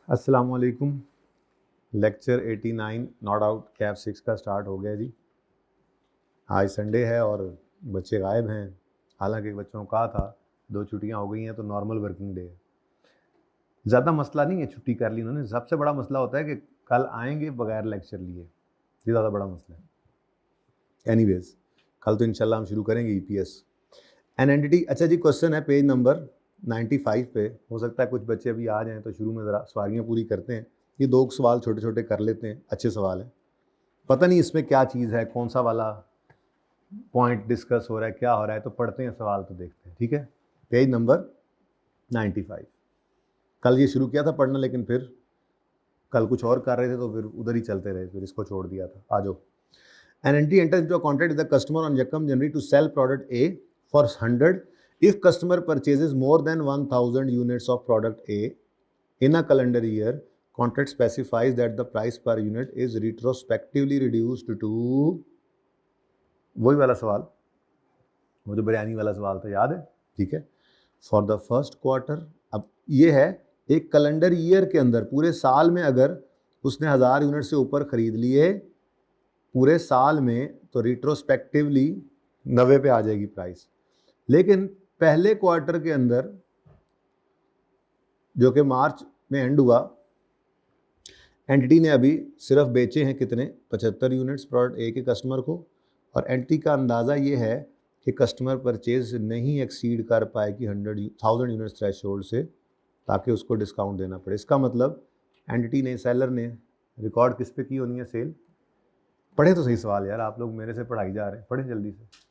अस्सलाम वालेकुम। Lecture 89 not out Kaif 6 का स्टार्ट हो गया जी। आज संडे है और बच्चे गायब हैं। हालांकि बच्चों को कहा था 2 छुट्टियां हो गई हैं तो नॉर्मल वर्किंग डे है। ज़्यादा मसला नहीं है, छुट्टी कर ली उन्होंने। सबसे बड़ा मसला होता है कि कल आएंगे बगैर लेक्चर लिए, ये ज़्यादा बड़ा मसला है। एनीवेज कल तो इंशाल्लाह हम शुरू करेंगे EPS एन एंटिटी। अच्छा जी, क्वेश्चन है पेज नंबर 95 पे। हो सकता है कुछ बच्चे अभी आ जाएँ तो शुरू में ज़रा सवालियाँ पूरी करते हैं। ये 2 सवाल छोटे छोटे कर लेते हैं, अच्छे सवाल हैं। पता नहीं इसमें क्या चीज़ है, कौन सा वाला पॉइंट डिस्कस हो रहा है, क्या हो रहा है, तो पढ़ते हैं सवाल तो देखते हैं। ठीक है, पेज नंबर 95। कल ये शुरू किया था पढ़ना, लेकिन फिर कल कुछ और कर रहे थे तो फिर उधर ही चलते रहे, फिर इसको छोड़ दिया था। आ जाओ। An entity enters into a contract with the customer on Yakam January to sell product A for 100 if customer purchases more than 1000 units of product A in a calendar year. Contract specifies that the price per unit is retrospectively reduced to वही वाला सवाल, वो जो बिरयानी वाला सवाल था, याद है? ठीक है, फॉर द फर्स्ट क्वार्टर। अब ये है एक कैलेंडर ईयर के अंदर, पूरे साल में अगर उसने 1000 यूनिट से ऊपर खरीद लिए पूरे साल में, तो रिट्रोस्पेक्टिवली 90 पे आ जाएगी प्राइस। लेकिन पहले क्वार्टर के अंदर, जो कि मार्च में एंड हुआ, एंटिटी ने अभी सिर्फ बेचे हैं कितने, 75 यूनिट्स प्रोडक्ट ए के कस्टमर को, और एंटिटी का अंदाज़ा ये है कि कस्टमर परचेज नहीं एक्सीड कर पाएगी 1000 यूनिट्स थ्रेशोल्ड से, ताकि उसको डिस्काउंट देना पड़े। इसका मतलब एंटिटी ने, सेलर ने रिकॉर्ड किस पे की होनी है, सेल। पढ़े तो सही सवाल यार, आप लोग मेरे से पढ़ाई जा रहे हैं, पढ़े जल्दी से।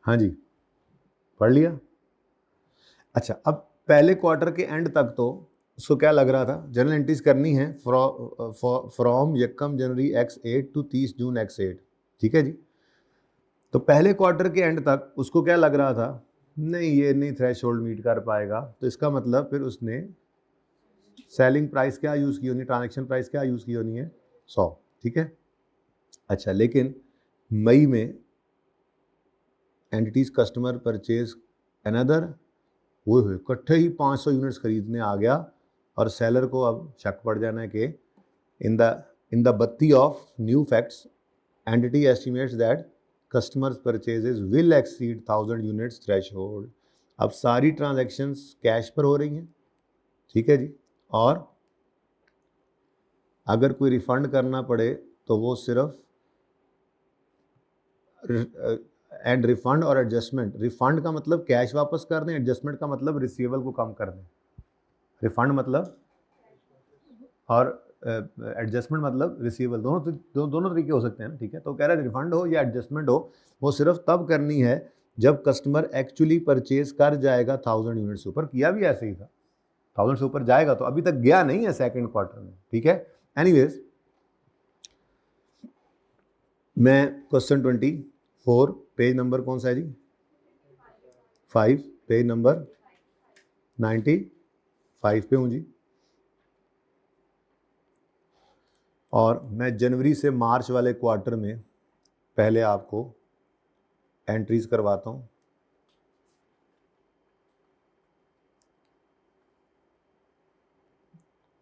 हाँ जी, पढ़ लिया। अच्छा, अब पहले क्वार्टर के एंड तक तो उसको क्या लग रहा था, जनरल एंट्रीज करनी है फ्रॉम यकम जनवरी X8 टू 30 जून X8। ठीक है जी, तो पहले क्वार्टर के एंड तक उसको क्या लग रहा था, नहीं ये नहीं थ्रेश होल्ड मीट कर पाएगा, तो इसका मतलब फिर उसने सेलिंग प्राइस क्या यूज़ की होनी, ट्रांजेक्शन प्राइस क्या यूज़ की होनी है, 100। ठीक है। अच्छा, लेकिन मई में एंटिटीज कस्टमर परचेज अनदर, वो इकट्ठे ही 500 यूनिट्स खरीदने आ गया, और सेलर को अब शक पड़ जाना है कि इन द बत्ती of new facts entity estimates that customers purchases will exceed 1000 units threshold. अब सारी ट्रांजैक्शंस कैश पर हो रही हैं। ठीक है जी, और अगर कोई रिफंड करना पड़े तो वो सिर्फ एंड रिफंड और एडजस्टमेंट। रिफंड का मतलब कैश वापस कर दें, एडजस्टमेंट का मतलब रिसीवेबल को कम कर दें। रिफंड मतलब और एडजस्टमेंट मतलब रिसीवेबल, दोनों तरीके हो सकते हैं ना। ठीक है, तो कह रहा है रिफंड हो या एडजस्टमेंट हो, वो सिर्फ तब करनी है जब कस्टमर एक्चुअली परचेज कर जाएगा 1000 यूनिट से ऊपर। किया भी ऐसे ही था, 1000 से ऊपर जाएगा, तो अभी तक गया नहीं है सेकंड क्वार्टर में। ठीक है, एनीवेज मैं क्वेश्चन 24 पेज नंबर कौन सा है जी, 5, पेज नंबर 95 पे हूँ जी। और मैं जनवरी से मार्च वाले क्वार्टर में पहले आपको एंट्रीज करवाता हूँ।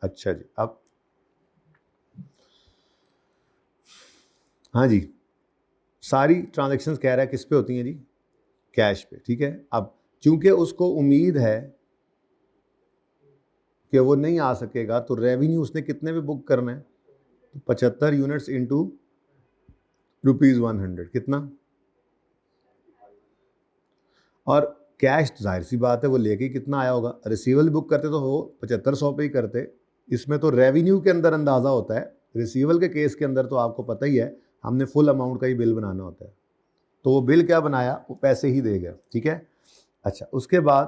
अच्छा जी, अब हाँ जी, सारी ट्रांजैक्शंस कह रहा है किस पे होती हैं जी, कैश पे। ठीक है, अब चूंकि उसको उम्मीद है कि वो नहीं आ सकेगा, तो रेवेन्यू उसने कितने में बुक करना है, तो 75 यूनिट्स इंटू ₹100, कितना, और कैश जाहिर सी बात है वो लेके कितना आया होगा। रिसीवल बुक करते तो वो 7500 पे ही करते। इसमें तो रेवेन्यू के अंदर अंदाज़ा होता है, रिसीवल के केस के अंदर तो आपको पता ही है हमने फुल अमाउंट का ही बिल बनाना होता है। तो वो बिल क्या बनाया, वो पैसे ही दे गया। ठीक है। अच्छा, उसके बाद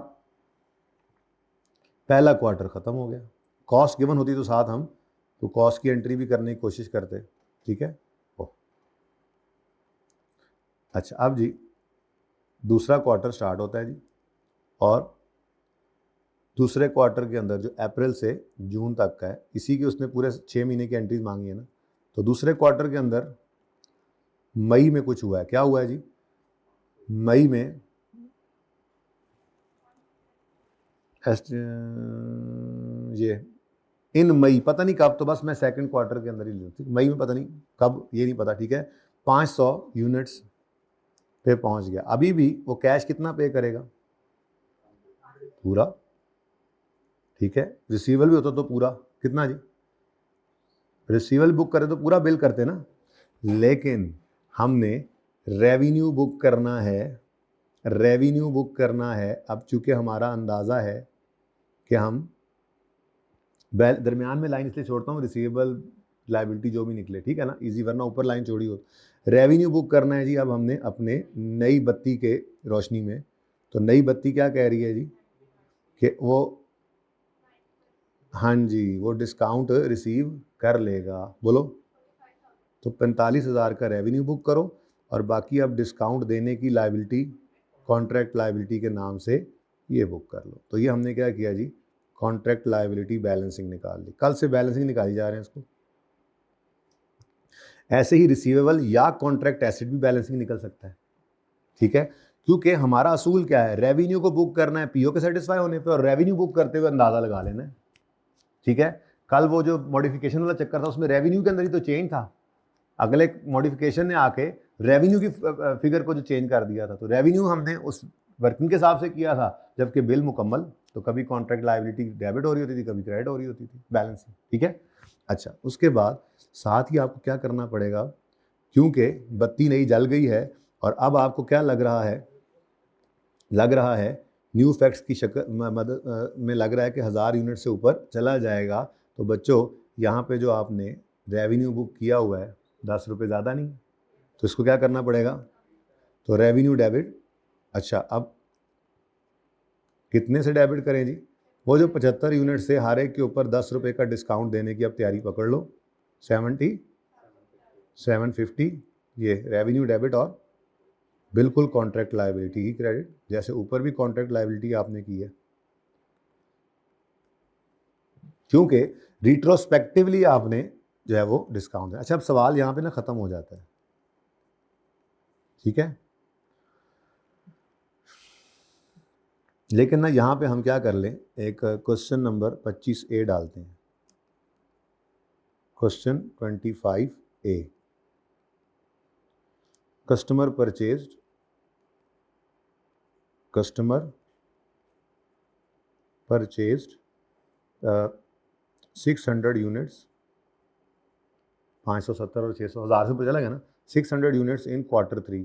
पहला क्वार्टर ख़त्म हो गया। कॉस्ट गिवन होती तो साथ हम तो कॉस्ट की एंट्री भी करने की कोशिश करते। ठीक है। अच्छा, अब जी दूसरा क्वार्टर स्टार्ट होता है जी, और दूसरे क्वार्टर के अंदर जो अप्रैल से जून तक का है, इसी के उसने पूरे 6 महीने की एंट्रीज मांगी है ना, तो दूसरे क्वार्टर के अंदर मई में कुछ हुआ है। क्या हुआ है जी? मई में ये इन मई, पता नहीं कब, तो बस मैं सेकंड क्वार्टर के अंदर ही लूँ, मई में पता नहीं कब, ये नहीं पता, ठीक है। 500 यूनिट्स पे पहुंच गया। अभी भी वो कैश कितना पे करेगा? पूरा, ठीक है। रिसीवेबल भी होता तो पूरा, कितना जी? रिसीवेबल बुक करे तो पूरा बिल करते ना, लेकिन हमने रेवेन्यू बुक करना है, रेवेन्यू बुक करना है। अब चूंकि हमारा अंदाज़ा है कि हम दरमियान में लाइन इसलिए छोड़ता हूँ, रिसीवेबल लाइबिलिटी जो भी निकले, ठीक है ना, इजी, वरना ऊपर लाइन छोड़ी हो। रेवेन्यू बुक करना है जी अब हमने अपने नई बत्ती के रोशनी में। तो नई बत्ती क्या कह रही है जी कि वो, हाँ जी, वो डिस्काउंट रिसीव कर लेगा। बोलो, तो 45,000 का रेवेन्यू बुक करो और बाकी अब डिस्काउंट देने की लाइबिलिटी कॉन्ट्रैक्ट लाइबिलिटी के नाम से ये बुक कर लो। तो ये हमने क्या किया जी, कॉन्ट्रैक्ट लाइबिलिटी बैलेंसिंग निकाल ली। कल से बैलेंसिंग निकाली जा रहे हैं इसको। ऐसे ही रिसीवेबल या कॉन्ट्रैक्ट एसेट भी बैलेंसिंग निकल सकता है, ठीक है, क्योंकि हमारा असूल क्या है, रेवेन्यू को बुक करना है पीओ के सेटिस्फाई होने पे, और रेवेन्यू बुक करते हुए अंदाजा लगा लेना है, ठीक है। कल वो जो मॉडिफिकेशन वाला चक्कर था उसमें रेवेन्यू के अंदर ही तो चेंज था, अगले मॉडिफिकेशन ने आके रेवेन्यू की फिगर को जो चेंज कर दिया था। तो रेवेन्यू हमने उस वर्किंग के हिसाब से किया था, जबकि बिल मुकम्मल, तो कभी कॉन्ट्रैक्ट लायबिलिटी डेबिट हो रही होती थी, कभी क्रेडिट हो रही होती थी, बैलेंसिंग, ठीक है। अच्छा, उसके बाद साथ ही आपको क्या करना पड़ेगा, क्योंकि बत्ती नई जल गई है और अब आपको क्या लग रहा है न्यू फैक्ट्स की शक्ल मदद में लग रहा है कि 1000 यूनिट से ऊपर चला जाएगा। तो बच्चों, यहाँ पे जो आपने रेवेन्यू बुक किया हुआ है 10 रुपये ज़्यादा नहीं, तो इसको क्या करना पड़ेगा, तो रेवेन्यू डेबिट। अच्छा, अब कितने से डेबिट करें जी? वो जो 75 यूनिट से हर एक के ऊपर 10 रुपये का डिस्काउंट देने की अब तैयारी पकड़ लो। 750 ये रेवेन्यू डेबिट और बिल्कुल कॉन्ट्रैक्ट लायबिलिटी की क्रेडिट, जैसे ऊपर भी कॉन्ट्रैक्ट लायबिलिटी आपने की है, क्योंकि रिट्रोस्पेक्टिवली आपने जो है वो डिस्काउंट है। अच्छा, अब सवाल यहाँ पे ना ख़त्म हो जाता है, ठीक है, लेकिन ना यहाँ पे हम क्या कर लें, एक क्वेश्चन नंबर 25A डालते हैं। Question 25A, customer purchased 600 units, 570 और 600, 1000 से ऊपर चला गया ना, 600 यूनिट्स इन Q3।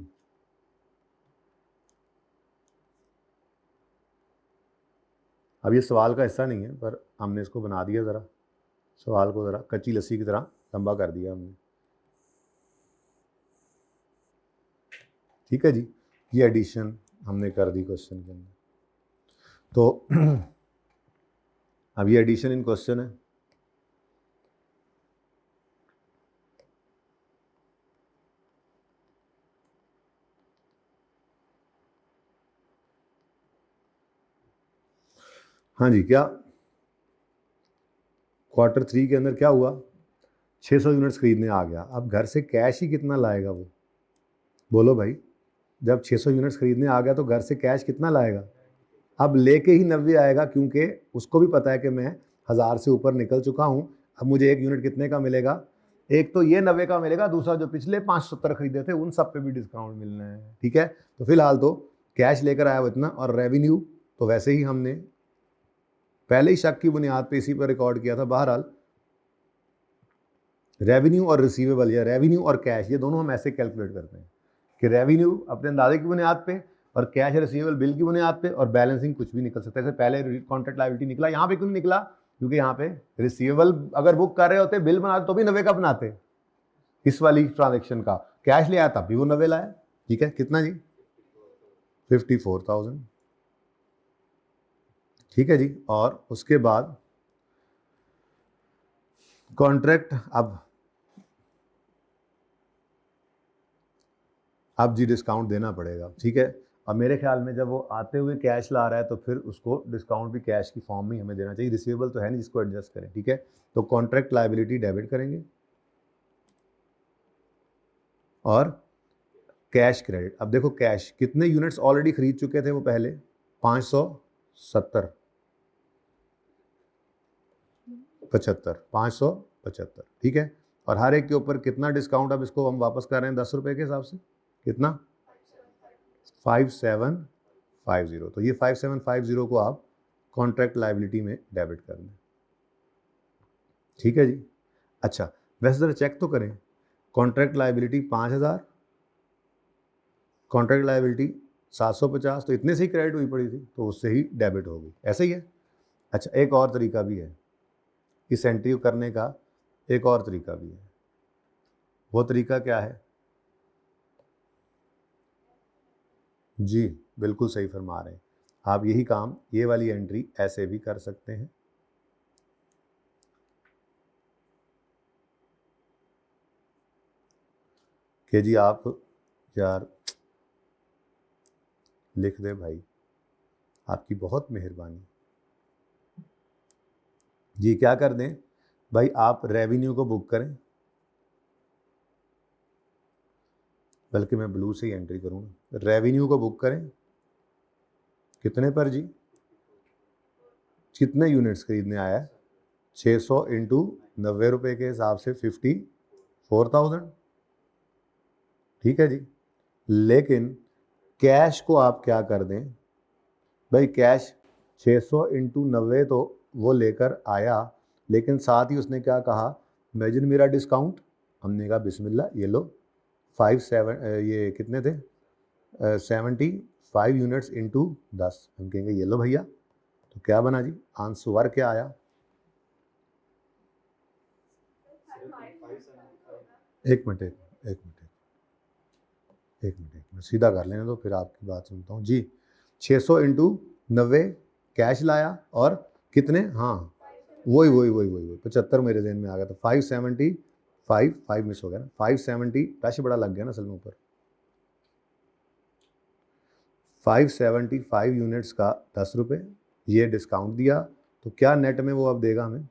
अब ये सवाल का हिस्सा नहीं है, पर हमने इसको बना दिया, ज़रा सवाल को ज़रा कच्ची लस्सी की तरह लंबा कर दिया हमने, ठीक है जी। ये एडिशन हमने कर दी क्वेश्चन के अंदर। तो अब ये एडिशन इन क्वेश्चन है। हाँ जी, क्या Q3 के अंदर क्या हुआ, 600 यूनिट्स खरीदने आ गया। अब घर से कैश ही कितना लाएगा वो? बोलो भाई, जब 600 यूनिट्स खरीदने आ गया तो घर से कैश कितना लाएगा? अब लेके ही 90 आएगा, क्योंकि उसको भी पता है कि मैं 1000 से ऊपर निकल चुका हूँ। अब मुझे एक यूनिट कितने का मिलेगा? एक तो ये 90 का मिलेगा, दूसरा जो पिछले 570 खरीदे थे उन सब पे भी डिस्काउंट मिलना है, ठीक है। तो फिलहाल तो कैश लेकर आया वो इतना, और रेवेन्यू तो वैसे ही हमने पहले ही शक की बुनियाद पे इसी पर रिकॉर्ड किया था। बहरहाल रेवेन्यू और रिसीवेबल, या रेवेन्यू और कैश, ये दोनों हम ऐसे कैलकुलेट करते हैं कि रेवेन्यू अपने अंदाजे की बुनियाद पे और कैश रिसीवेबल बिल की बुनियाद पे, और बैलेंसिंग कुछ भी निकल सकता है। जैसे पहले कॉन्ट्रैक्ट लायबिलिटी निकला, यहाँ पे क्यों नहीं निकला? क्योंकि यहाँ पे रिसीवेबल अगर बुक कर रहे होते, बिल बनाते तो भी 90 का बनाते, इस वाली ट्रांजेक्शन का कैश ले आया तब भी वो 90 लाया, ठीक है। कितना जी? 54,000, ठीक है जी। और उसके बाद कॉन्ट्रैक्ट, अब जी डिस्काउंट देना पड़ेगा, ठीक है। और मेरे ख्याल में जब वो आते हुए कैश ला रहा है तो फिर उसको डिस्काउंट भी कैश की फॉर्म में हमें देना चाहिए, रिसीवेबल तो है नहीं जिसको एडजस्ट करें, ठीक है। तो कॉन्ट्रैक्ट लायबिलिटी डेबिट करेंगे और कैश क्रेडिट। अब देखो कैश कितने यूनिट्स ऑलरेडी खरीद चुके थे वो पहले 570 75 575, ठीक है। और हर एक के ऊपर कितना डिस्काउंट, अब इसको हम वापस कर रहे हैं 10 रुपए के हिसाब से, कितना 5750। तो ये 5750 को आप कॉन्ट्रैक्ट लायबिलिटी में डेबिट कर दें, ठीक है जी। अच्छा वैसे ज़रा चेक तो करें, कॉन्ट्रैक्ट लायबिलिटी 5000, कॉन्ट्रैक्ट लायबिलिटी 750, तो इतने से ही क्रेडिट हुई पड़ी थी तो उससे ही डेबिट हो गई, ऐसे ही है। अच्छा एक और तरीका भी है इस एंट्री को करने का, एक और तरीका भी है। वो तरीका क्या है जी, बिल्कुल सही फरमा रहे हैं आप, यही काम ये वाली एंट्री ऐसे भी कर सकते हैं। कि जी आप यार लिख दे भाई, आपकी बहुत मेहरबानी जी। क्या कर दें भाई, आप रेवेन्यू को बुक करें, बल्कि मैं ब्लू से ही एंट्री करूँगा, रेवेन्यू को बुक करें कितने पर जी, कितने यूनिट्स खरीदने आया है, 600 इंटू 90 रुपये के हिसाब से 54,000, ठीक है जी। लेकिन कैश को आप क्या कर दें भाई, कैश 600 इंटू 90 तो वो लेकर आया, लेकिन साथ ही उसने क्या कहा, इमेजिन मेरा डिस्काउंट, हमने कहा बिस्मिल्लाह ये लो 57 ये कितने थे 75 यूनिट्स इंटू 10, हम कहेंगे ये लो भैया। तो क्या बना जी, आंसर क्या आया, एक मिनट सीधा कर लेने दो फिर आपकी बात सुनता हूँ जी। 600 इंटू 90 कैश लाया और कितने, हाँ वही 75 मेरे ध्यान में आ गया, तो 575 मिस हो गया ना, 570 टच बड़ा लग गया ना असल में ऊपर, 575 यूनिट्स का 10 रुपये, ये डिस्काउंट दिया, तो क्या नेट में वो अब देगा हमें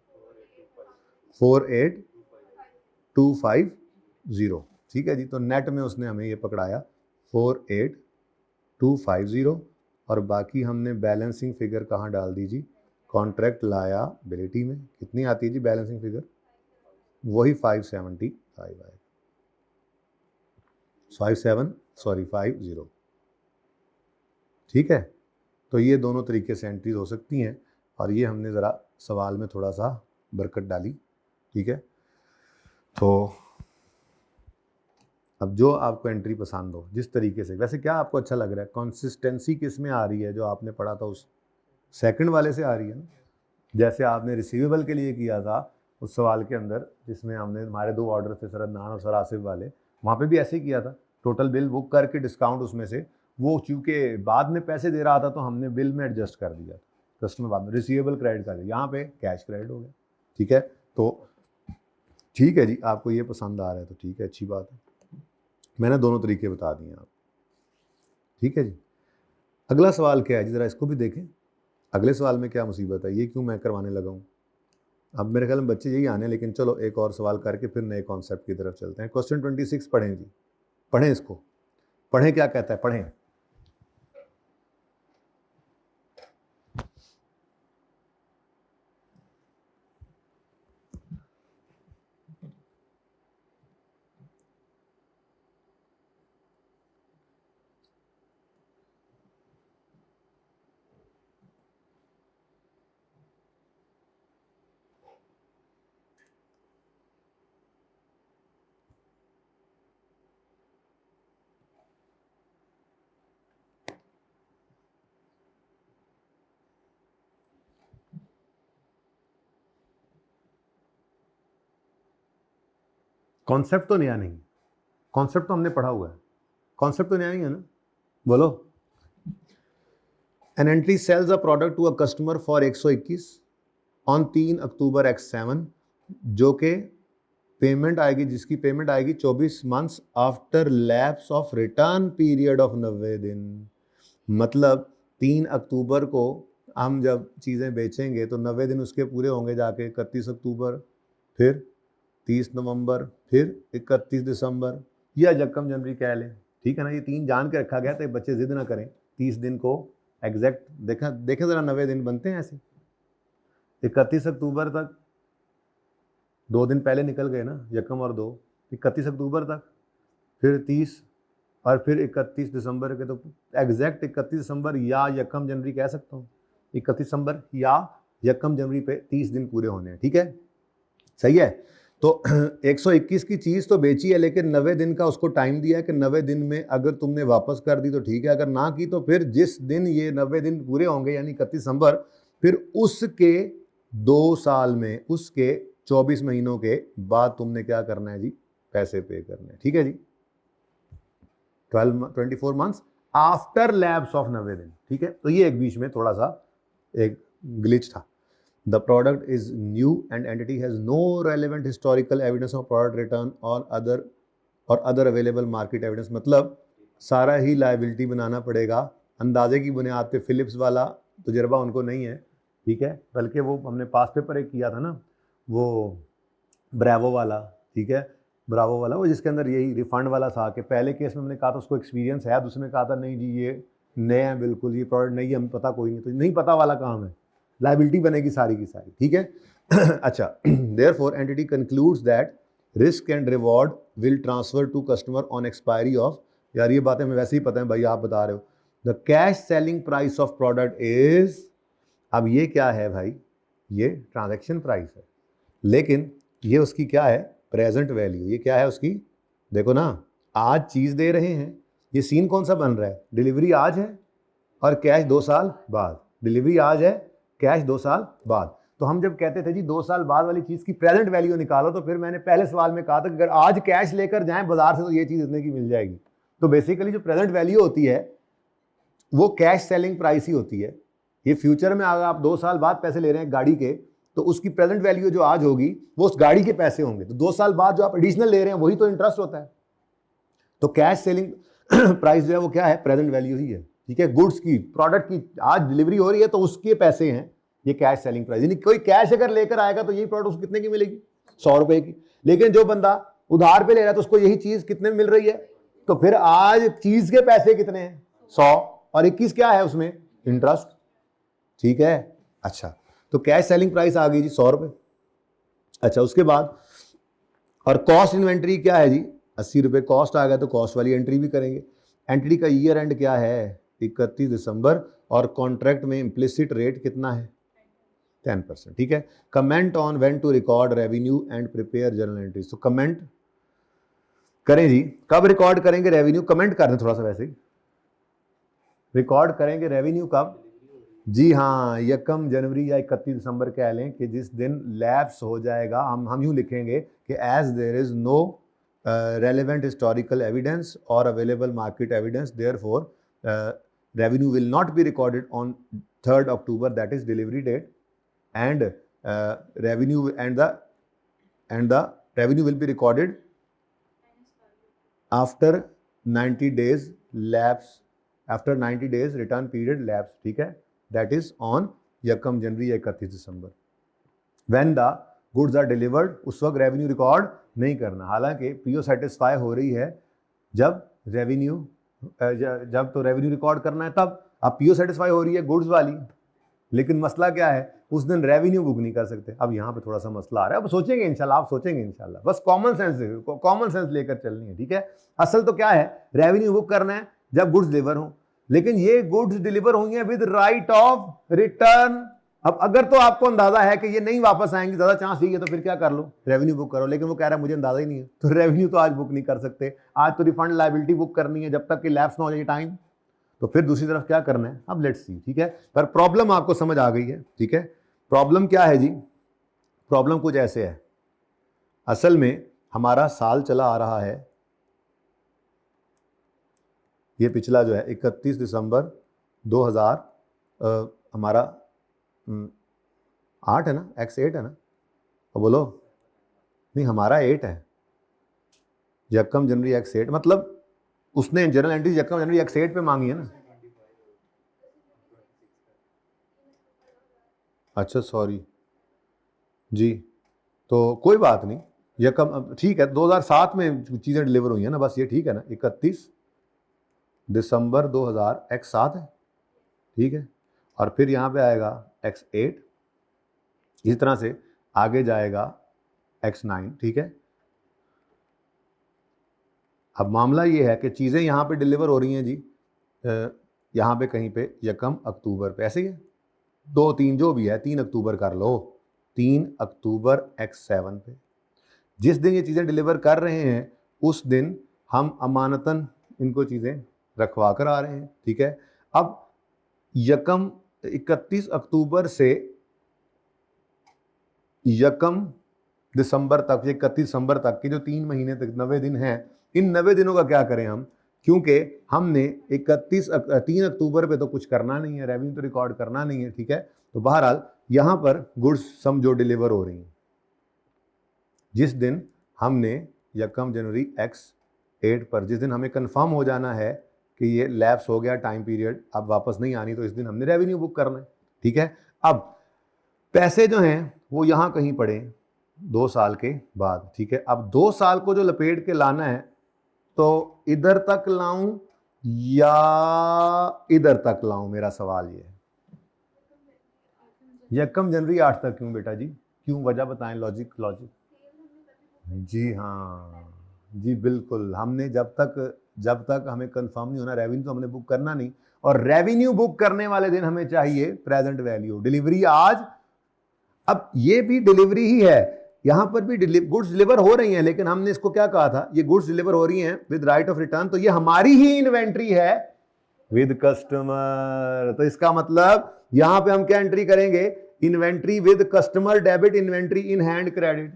48250, ठीक है जी। तो नेट में उसने हमें ये पकड़ाया 48250, और बाकी हमने बैलेंसिंग फिगर कहाँ डाल दी जी, कॉन्ट्रैक्ट लायबिलिटी में। कितनी आती है जी बैलेंसिंग फिगर, वही 575 आएगा, 50, ठीक है। तो ये दोनों तरीके से एंट्रीज हो सकती हैं, और ये हमने ज़रा सवाल में थोड़ा सा बरकत डाली, ठीक है। तो अब जो आपको एंट्री पसंद हो जिस तरीके से, वैसे क्या आपको अच्छा लग रहा है, कंसिस्टेंसी किस में आ रही है, जो आपने पढ़ा था उस सेकंड वाले से आ रही है ना, जैसे आपने रिसीवेबल के लिए किया था उस सवाल के अंदर, जिसमें हमने हमारे 2 ऑर्डर थे सर अदनान और सर आसिफ वाले, वहाँ पे भी ऐसे ही किया था, टोटल बिल बुक करके डिस्काउंट उसमें से, वो चूँकि बाद में पैसे दे रहा था तो हमने बिल में एडजस्ट कर दिया, कस्टमर बाद में रिसीवेबल क्रेडिट कर दिया, यहाँ पे कैश क्रेडिट हो गया, ठीक है। तो ठीक है जी, आपको ये पसंद आ रहा है तो ठीक है, अच्छी बात है, मैंने दोनों तरीके बता दिए आप, ठीक है जी। अगला सवाल क्या है जी, ज़रा इसको भी देखें, अगले सवाल में क्या मुसीबत है, ये क्यों मैं करवाने लगा हूँ। अब मेरे ख्याल में बच्चे यही आने, लेकिन चलो एक और सवाल करके फिर नए कॉन्सेप्ट की तरफ चलते हैं। क्वेश्चन 26 पढ़ें जी, पढ़ें इसको, पढ़ें क्या कहता है, पढ़ें। कॉन्सेप्ट तो नया नहीं, कॉन्सेप्ट तो हमने पढ़ा हुआ है, कॉन्सेप्ट तो नया नहीं है ना, बोलो। An entity sells a product to a customer for 121 on 3 October X7, जो कि पेमेंट आएगी, जिसकी पेमेंट आएगी 24 months after lapse of return period of 90 दिन। मतलब 3 अक्टूबर को हम जब चीज़ें बेचेंगे तो 90 दिन उसके पूरे होंगे जाके, 31 अक्टूबर, फिर 30 नवंबर, फिर 31 दिसंबर, या यकम जनवरी कह लें, ठीक है ना। ये 3 जान के रखा गया, तो बच्चे जिद ना करें 30 दिन को एग्जैक्ट देखें ज़रा 90 दिन बनते हैं ऐसे। 31 अक्टूबर तक 2 दिन पहले निकल गए ना, यकम और 2, 31 अक्टूबर तक, फिर 30 और फिर 31 दिसंबर के, तो एग्जैक्ट 31 दिसंबर या यकम जनवरी कह सकता हूँ। 31 दिसंबर या यकम जनवरी पे 30 दिन पूरे होने हैं, ठीक है, सही है। तो 121 की चीज़ तो बेची है, लेकिन 90 दिन का उसको टाइम दिया है कि 90 दिन में अगर तुमने वापस कर दी तो ठीक है, अगर ना की तो फिर जिस दिन ये 90 दिन पूरे होंगे यानी 31 दिसंबर, फिर उसके 2 साल में, उसके 24 महीनों के बाद तुमने क्या करना है जी, पैसे पे करने हैं, ठीक है जी। 24 मंथ्स आफ्टर लैप्स ऑफ 90 दिन, ठीक है। तो ये एक बीच में थोड़ा सा एक ग्लिच था। The product is new and entity has no relevant historical evidence of product return or other available market evidence। मतलब सारा ही लाइबिलिटी बनाना पड़ेगा, अंदाजे की बुनियाद पे। फिलिप्स वाला तजुर्बा उनको नहीं है, ठीक है, बल्कि वो हमने पास पेपर एक किया था ना, वो ब्रावो वाला, ठीक है, ब्रावो वाला, वो जिसके अंदर यही रिफंड वाला था कि पहले केस में हमने कहा था उसको एक्सपीरियंस है, दूसरे में कहा था नहीं जी ये नए हैं बिल्कुल, ये प्रोडक्ट नहीं है, हमें पता कोई नहीं, तो नहीं पता वाला काम है, लाइबिलिटी बनेगी सारी की सारी, ठीक है। अच्छा, therefore entity concludes that risk and reward will transfer to customer on expiry of, यार ये बातें हमें वैसे ही पता है भाई, आप बता रहे हो, the cash selling price of product is, अब ये क्या है भाई, ये ट्रांजैक्शन प्राइस है, लेकिन ये उसकी क्या है, प्रेजेंट वैल्यू। ये क्या है उसकी, देखो ना, आज चीज़ दे रहे हैं, ये सीन कौन सा बन रहा है, डिलीवरी आज है और कैश 2 साल बाद, डिलीवरी आज है, कैश 2 साल बाद। तो हम जब कहते थे जी 2 साल बाद वाली चीज़ की प्रेजेंट वैल्यू निकालो, तो फिर मैंने पहले सवाल में कहा था कि अगर आज कैश लेकर जाएं बाजार से तो ये चीज़ इतने की मिल जाएगी। तो बेसिकली जो प्रेजेंट वैल्यू होती है वो कैश सेलिंग प्राइस ही होती है। ये फ्यूचर में अगर आप 2 साल बाद पैसे ले रहे हैं गाड़ी के, तो उसकी प्रेजेंट वैल्यू जो आज होगी वो उस गाड़ी के पैसे होंगे, तो 2 साल बाद जो आप एडिशनल ले रहे हैं वही तो इंटरेस्ट होता है। तो कैश सेलिंग प्राइस जो है वो क्या है, प्रेजेंट वैल्यू ही है, ठीक है। गुड्स की, प्रोडक्ट की आज डिलीवरी हो रही है तो उसके पैसे हैं, ये कैश सेलिंग प्राइस। यानी कोई कैश अगर लेकर आएगा तो यही प्रोडक्ट उसको कितने की मिलेगी, 100 रुपए की। लेकिन जो बंदा उधार पे ले रहा है तो उसको यही चीज कितने में मिल रही है, तो फिर आज चीज के पैसे कितने हैं, 100, और 21 क्या है उसमें, इंटरेस्ट, ठीक है। अच्छा, तो कैश सेलिंग प्राइस आ गई जी 100 रुपए। अच्छा, उसके बाद और कॉस्ट इन्वेंट्री क्या है जी, 80 रुपए कॉस्ट आ गया, तो कॉस्ट वाली एंट्री भी करेंगे। एंट्री का ईयर एंड क्या है, 31 दिसंबर, और कॉन्ट्रैक्ट में इम्प्लिसिट रेट कितना है, 10%, ठीक है। Comment on when to record revenue and prepare journal entries. तो कमेंट करें जी, कब रिकॉर्ड करेंगे रेवेन्यू, कमेंट कर दें थोड़ा सा, वैसे ही रिकॉर्ड करेंगे रेवेन्यू कब, जी हाँ, यकम जनवरी या 31 दिसंबर कह लें कि जिस दिन लैप्स हो जाएगा, हम यूँ लिखेंगे कि as there is no relevant historical evidence or available market evidence, therefore revenue will not be recorded on 3rd October, that is delivery date, and revenue and the revenue will be recorded after 90 days lapse, after 90 days return period lapse, ठीक है, that is on यकम जनवरी या 31 दिसंबर। when the goods are delivered, उस वक्त revenue record नहीं करना। हालांकि पीओ सेटिस्फाई हो रही है जब रेवेन्यू, जब तो रेवेन्यू रिकॉर्ड करना है तब। अब पीओ सेटिस्फाई हो रही है गुड्स वाली, लेकिन मसला क्या है, उस दिन रेवेन्यू बुक नहीं कर सकते। अब यहाँ पे थोड़ा सा मसला आ रहा है, अब सोचेंगे इंशाल्लाह, आप सोचेंगे इंशाल्लाह, बस कॉमन सेंस लेकर चलनी है, ठीक है। असल तो क्या है, रेवेन्यू बुक करना है जब गुड्स डिलीवर हो, लेकिन ये गुड्स डिलीवर हुई है विद राइट ऑफ रिटर्न। अब अगर तो आपको अंदाजा है कि ये नहीं वापस आएंगे, ज्यादा चांस ही है, तो फिर क्या कर लो, रेवेन्यू बुक करो। लेकिन वो कह रहा है मुझे अंदाजा ही नहीं है, तो रेवेन्यू तो आज बुक नहीं कर सकते, आज तो रिफंड लायबिलिटी बुक करनी है जब तक कि लैप्स ना हो जाए टाइम। तो फिर दूसरी तरफ क्या करना है, अब लेट्स सी, ठीक है। पर प्रॉब्लम आपको समझ आ गई है, ठीक है। प्रॉब्लम क्या है जी, प्रॉब्लम कुछ ऐसे है, असल में हमारा साल चला आ रहा है, ये पिछला जो है 31 दिसंबर 2000 हमारा 8 है ना, x8 है ना, तो बोलो नहीं हमारा 8 है, यकम जनवरी x8, मतलब उसने जनरल एंट्री यकम जनवरी x8 पे मांगी है ना, अच्छा सॉरी जी, तो कोई बात नहीं, यकम ठीक है, 2007 में चीज़ें डिलीवर हुई हैं ना, बस ये ठीक है ना, 31 दिसंबर 2007 है, ठीक है। और फिर यहाँ पे आएगा X8, इस तरह से आगे जाएगा X9, ठीक है। अब मामला ये है कि चीज़ें यहाँ पे डिलीवर हो रही हैं जी, यहाँ पे कहीं पे यकम अक्टूबर पे, ऐसे ही है, 2-3 जो भी है, 3 अक्टूबर कर लो, 3 अक्टूबर X7 पे। जिस दिन ये चीज़ें डिलीवर कर रहे हैं उस दिन हम अमानतन इनको चीज़ें रखवा कर आ रहे हैं, ठीक है। अब यकम 31 अक्टूबर से यकम दिसंबर तक, 31 दिसंबर तक के जो 3 महीने तक 90 दिन हैं, इन 90 दिनों का क्या करें हम, क्योंकि हमने 3 अक्टूबर पे तो कुछ करना नहीं है, रेवेन्यू तो रिकॉर्ड करना नहीं है, ठीक है। तो बहरहाल यहाँ पर गुड्स समझो डिलीवर हो रही हैं जिस दिन हमने यकम जनवरी X8 पर, जिस दिन हमें कंफर्म हो जाना है कि ये लैप्स हो गया टाइम पीरियड, अब वापस नहीं आनी, तो इस दिन हमने रेवेन्यू बुक करना है, ठीक है। अब पैसे जो हैं वो यहाँ कहीं पड़े 2 साल के बाद, ठीक है। अब 2 साल को जो लपेट के लाना है, तो इधर तक लाऊं या इधर तक लाऊं, मेरा सवाल ये है। यकम जनवरी 8 तक क्यों बेटा जी, क्यों, वजह बताएं, लॉजिक। जी हाँ जी, बिल्कुल, हमने जब तक हमें कंफर्म नहीं होना रेवेन्यू, तो हमने बुक करना नहीं, और रेवेन्यू बुक करने वाले दिन हमें चाहिए प्रेजेंट वैल्यू, डिलीवरी आज। अब ये भी डिलीवरी ही है, यहां पर भी गुड्स डिलीवर हो रही हैं, लेकिन हमने इसको क्या कहा था, ये गुड्स डिलीवर हो रही हैं विद राइट ऑफ रिटर्न, तो ये हमारी ही इन्वेंट्री है विद कस्टमर। तो इसका मतलब यहां पे हम क्या एंट्री करेंगे, inventory with customer debit, inventory in hand credit,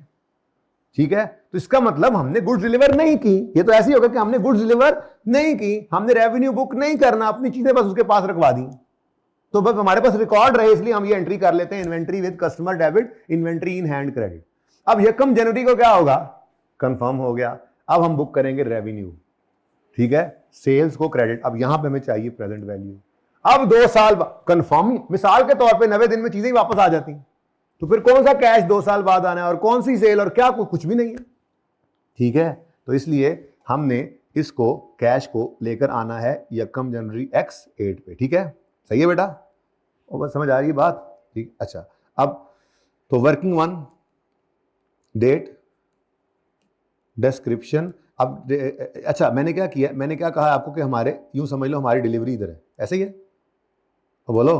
ठीक है। तो इसका मतलब हमने गुड्स डिलीवर नहीं की, ये तो ऐसे ही होगा कि हमने गुड्स डिलीवर नहीं की, हमने रेवेन्यू बुक नहीं करना, अपनी चीजें बस उसके पास रखवा दी, तो बस हमारे पास रिकॉर्ड रहे, इसलिए हम ये एंट्री कर लेते हैं, inventory with customer debit, inventory in hand credit. अब यकम जनवरी को क्या होगा, कंफर्म हो गया, अब हम बुक करेंगे रेवेन्यू, ठीक है, सेल्स को क्रेडिट। अब यहां पे हमें चाहिए प्रेजेंट वैल्यू। अब 2 साल कंफर्म, मिसाल के तौर पे 90 दिन में चीजें वापस आ जाती, तो फिर कौन सा कैश 2 साल बाद आना है, और कौन सी सेल, और क्या, कुछ भी नहीं है, ठीक है। तो इसलिए हमने इसको कैश को लेकर आना है यकम जनवरी X8 पे, ठीक है, सही है बेटा, और बस समझ आ रही है बात, ठीक। अच्छा, अब तो वर्किंग 1 डेट डिस्क्रिप्शन। अब अच्छा, मैंने क्या किया, मैंने क्या कहा आपको कि हमारे, यूं समझ लो हमारी डिलीवरी इधर है, ऐसे ही है, तो बोलो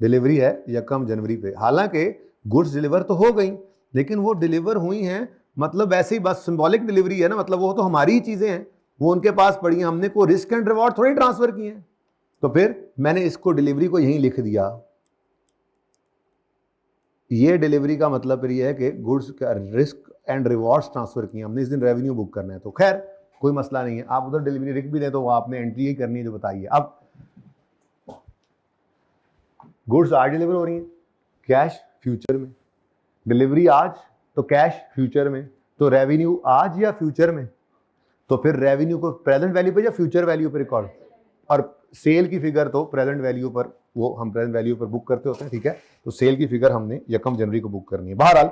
डिलीवरी है यकम जनवरी पे, हालांकि गुड्स डिलीवर तो हो गई, लेकिन वो डिलीवर हुई हैं मतलब ऐसे ही बस सिंबॉलिक डिलीवरी है ना, मतलब वो तो हमारी ही चीजें हैं, वो उनके पास पड़ी हैं, हमने कोई रिस्क एंड रिवॉर्ड थोड़ी ट्रांसफर किए हैं। तो फिर मैंने इसको डिलीवरी को यहीं लिख दिया, ये डिलीवरी का मतलब फिर ये है कि गुड्स का रिस्क एंड रिवॉर्ड्स ट्रांसफर किए हमने, इस दिन रेवेन्यू बुक करना है, तो खैर कोई मसला नहीं है, आप उधर डिलीवरी लिख भी दें तो वो आपने एंट्री ही करनी है जो बताइए। अब गुड्स आज डिलीवर हो रही हैं, कैश फ्यूचर में, डिलीवरी आज तो कैश फ्यूचर में, तो रेवेन्यू आज या फ्यूचर में, तो फिर रेवेन्यू को प्रेजेंट वैल्यू पे या फ्यूचर वैल्यू पे रिकॉर्ड, और सेल की फिगर तो प्रेजेंट वैल्यू पर, वो हम प्रेजेंट वैल्यू पर बुक करते होते हैं, ठीक है। तो सेल की फिगर हमने यकम जनवरी को बुक करनी है। बहरहाल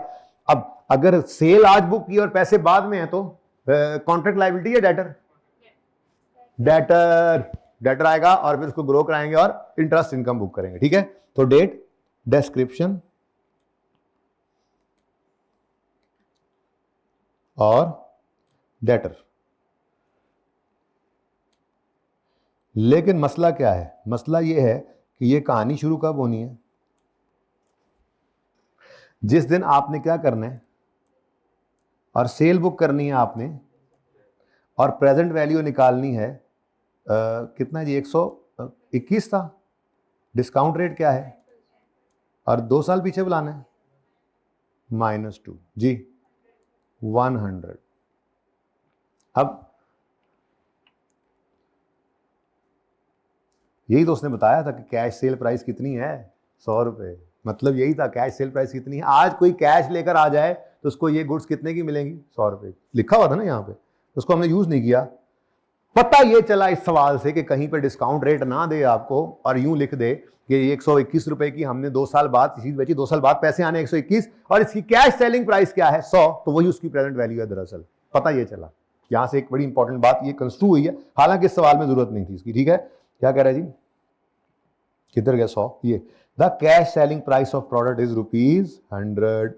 अब अगर सेल आज बुक की और पैसे बाद में है तो कॉन्ट्रैक्ट लायबिलिटी या डेटर, डेटर आएगा, और फिर उसको ग्रो कराएंगे और इंटरेस्ट इनकम बुक करेंगे, ठीक है। तो डेट डिस्क्रिप्शन और डेटर। लेकिन मसला क्या है, मसला यह है कि ये कहानी शुरू कब होनी है, जिस दिन आपने क्या करना है, और सेल बुक करनी है आपने, और प्रेजेंट वैल्यू निकालनी है, कितना जी, 121 था, डिस्काउंट रेट क्या है, और 2 साल पीछे बुलाना है, -2 जी, 100। अब यही तो उसने बताया था कि कैश सेल प्राइस कितनी है, 100 रुपये, मतलब यही था कैश सेल प्राइस कितनी है। आज कोई कैश लेकर आ जाए तो उसको ये गुड्स कितने की मिलेंगी, 100 रुपये लिखा हुआ था ना यहाँ पे, उसको हमने यूज नहीं किया, पता ये चला इस सवाल से कि कहीं पे डिस्काउंट रेट ना दे आपको और यूं लिख दे कि 121 रुपए की हमने 2 साल बाद चीज बेची, 2 साल बाद पैसे आने 121 और इसकी कैश सेलिंग प्राइस क्या है 100, तो वही उसकी प्रेजेंट वैल्यू है दरअसल। पता ये चला, यहां से एक बड़ी इंपॉर्टेंट बात ये कंस्ट्रू हुई है, हालांकि इस सवाल में जरूरत नहीं थी इसकी। ठीक है, क्या कह रहा है जी, किधर गया 100, ये the cash selling price of product is ₹100,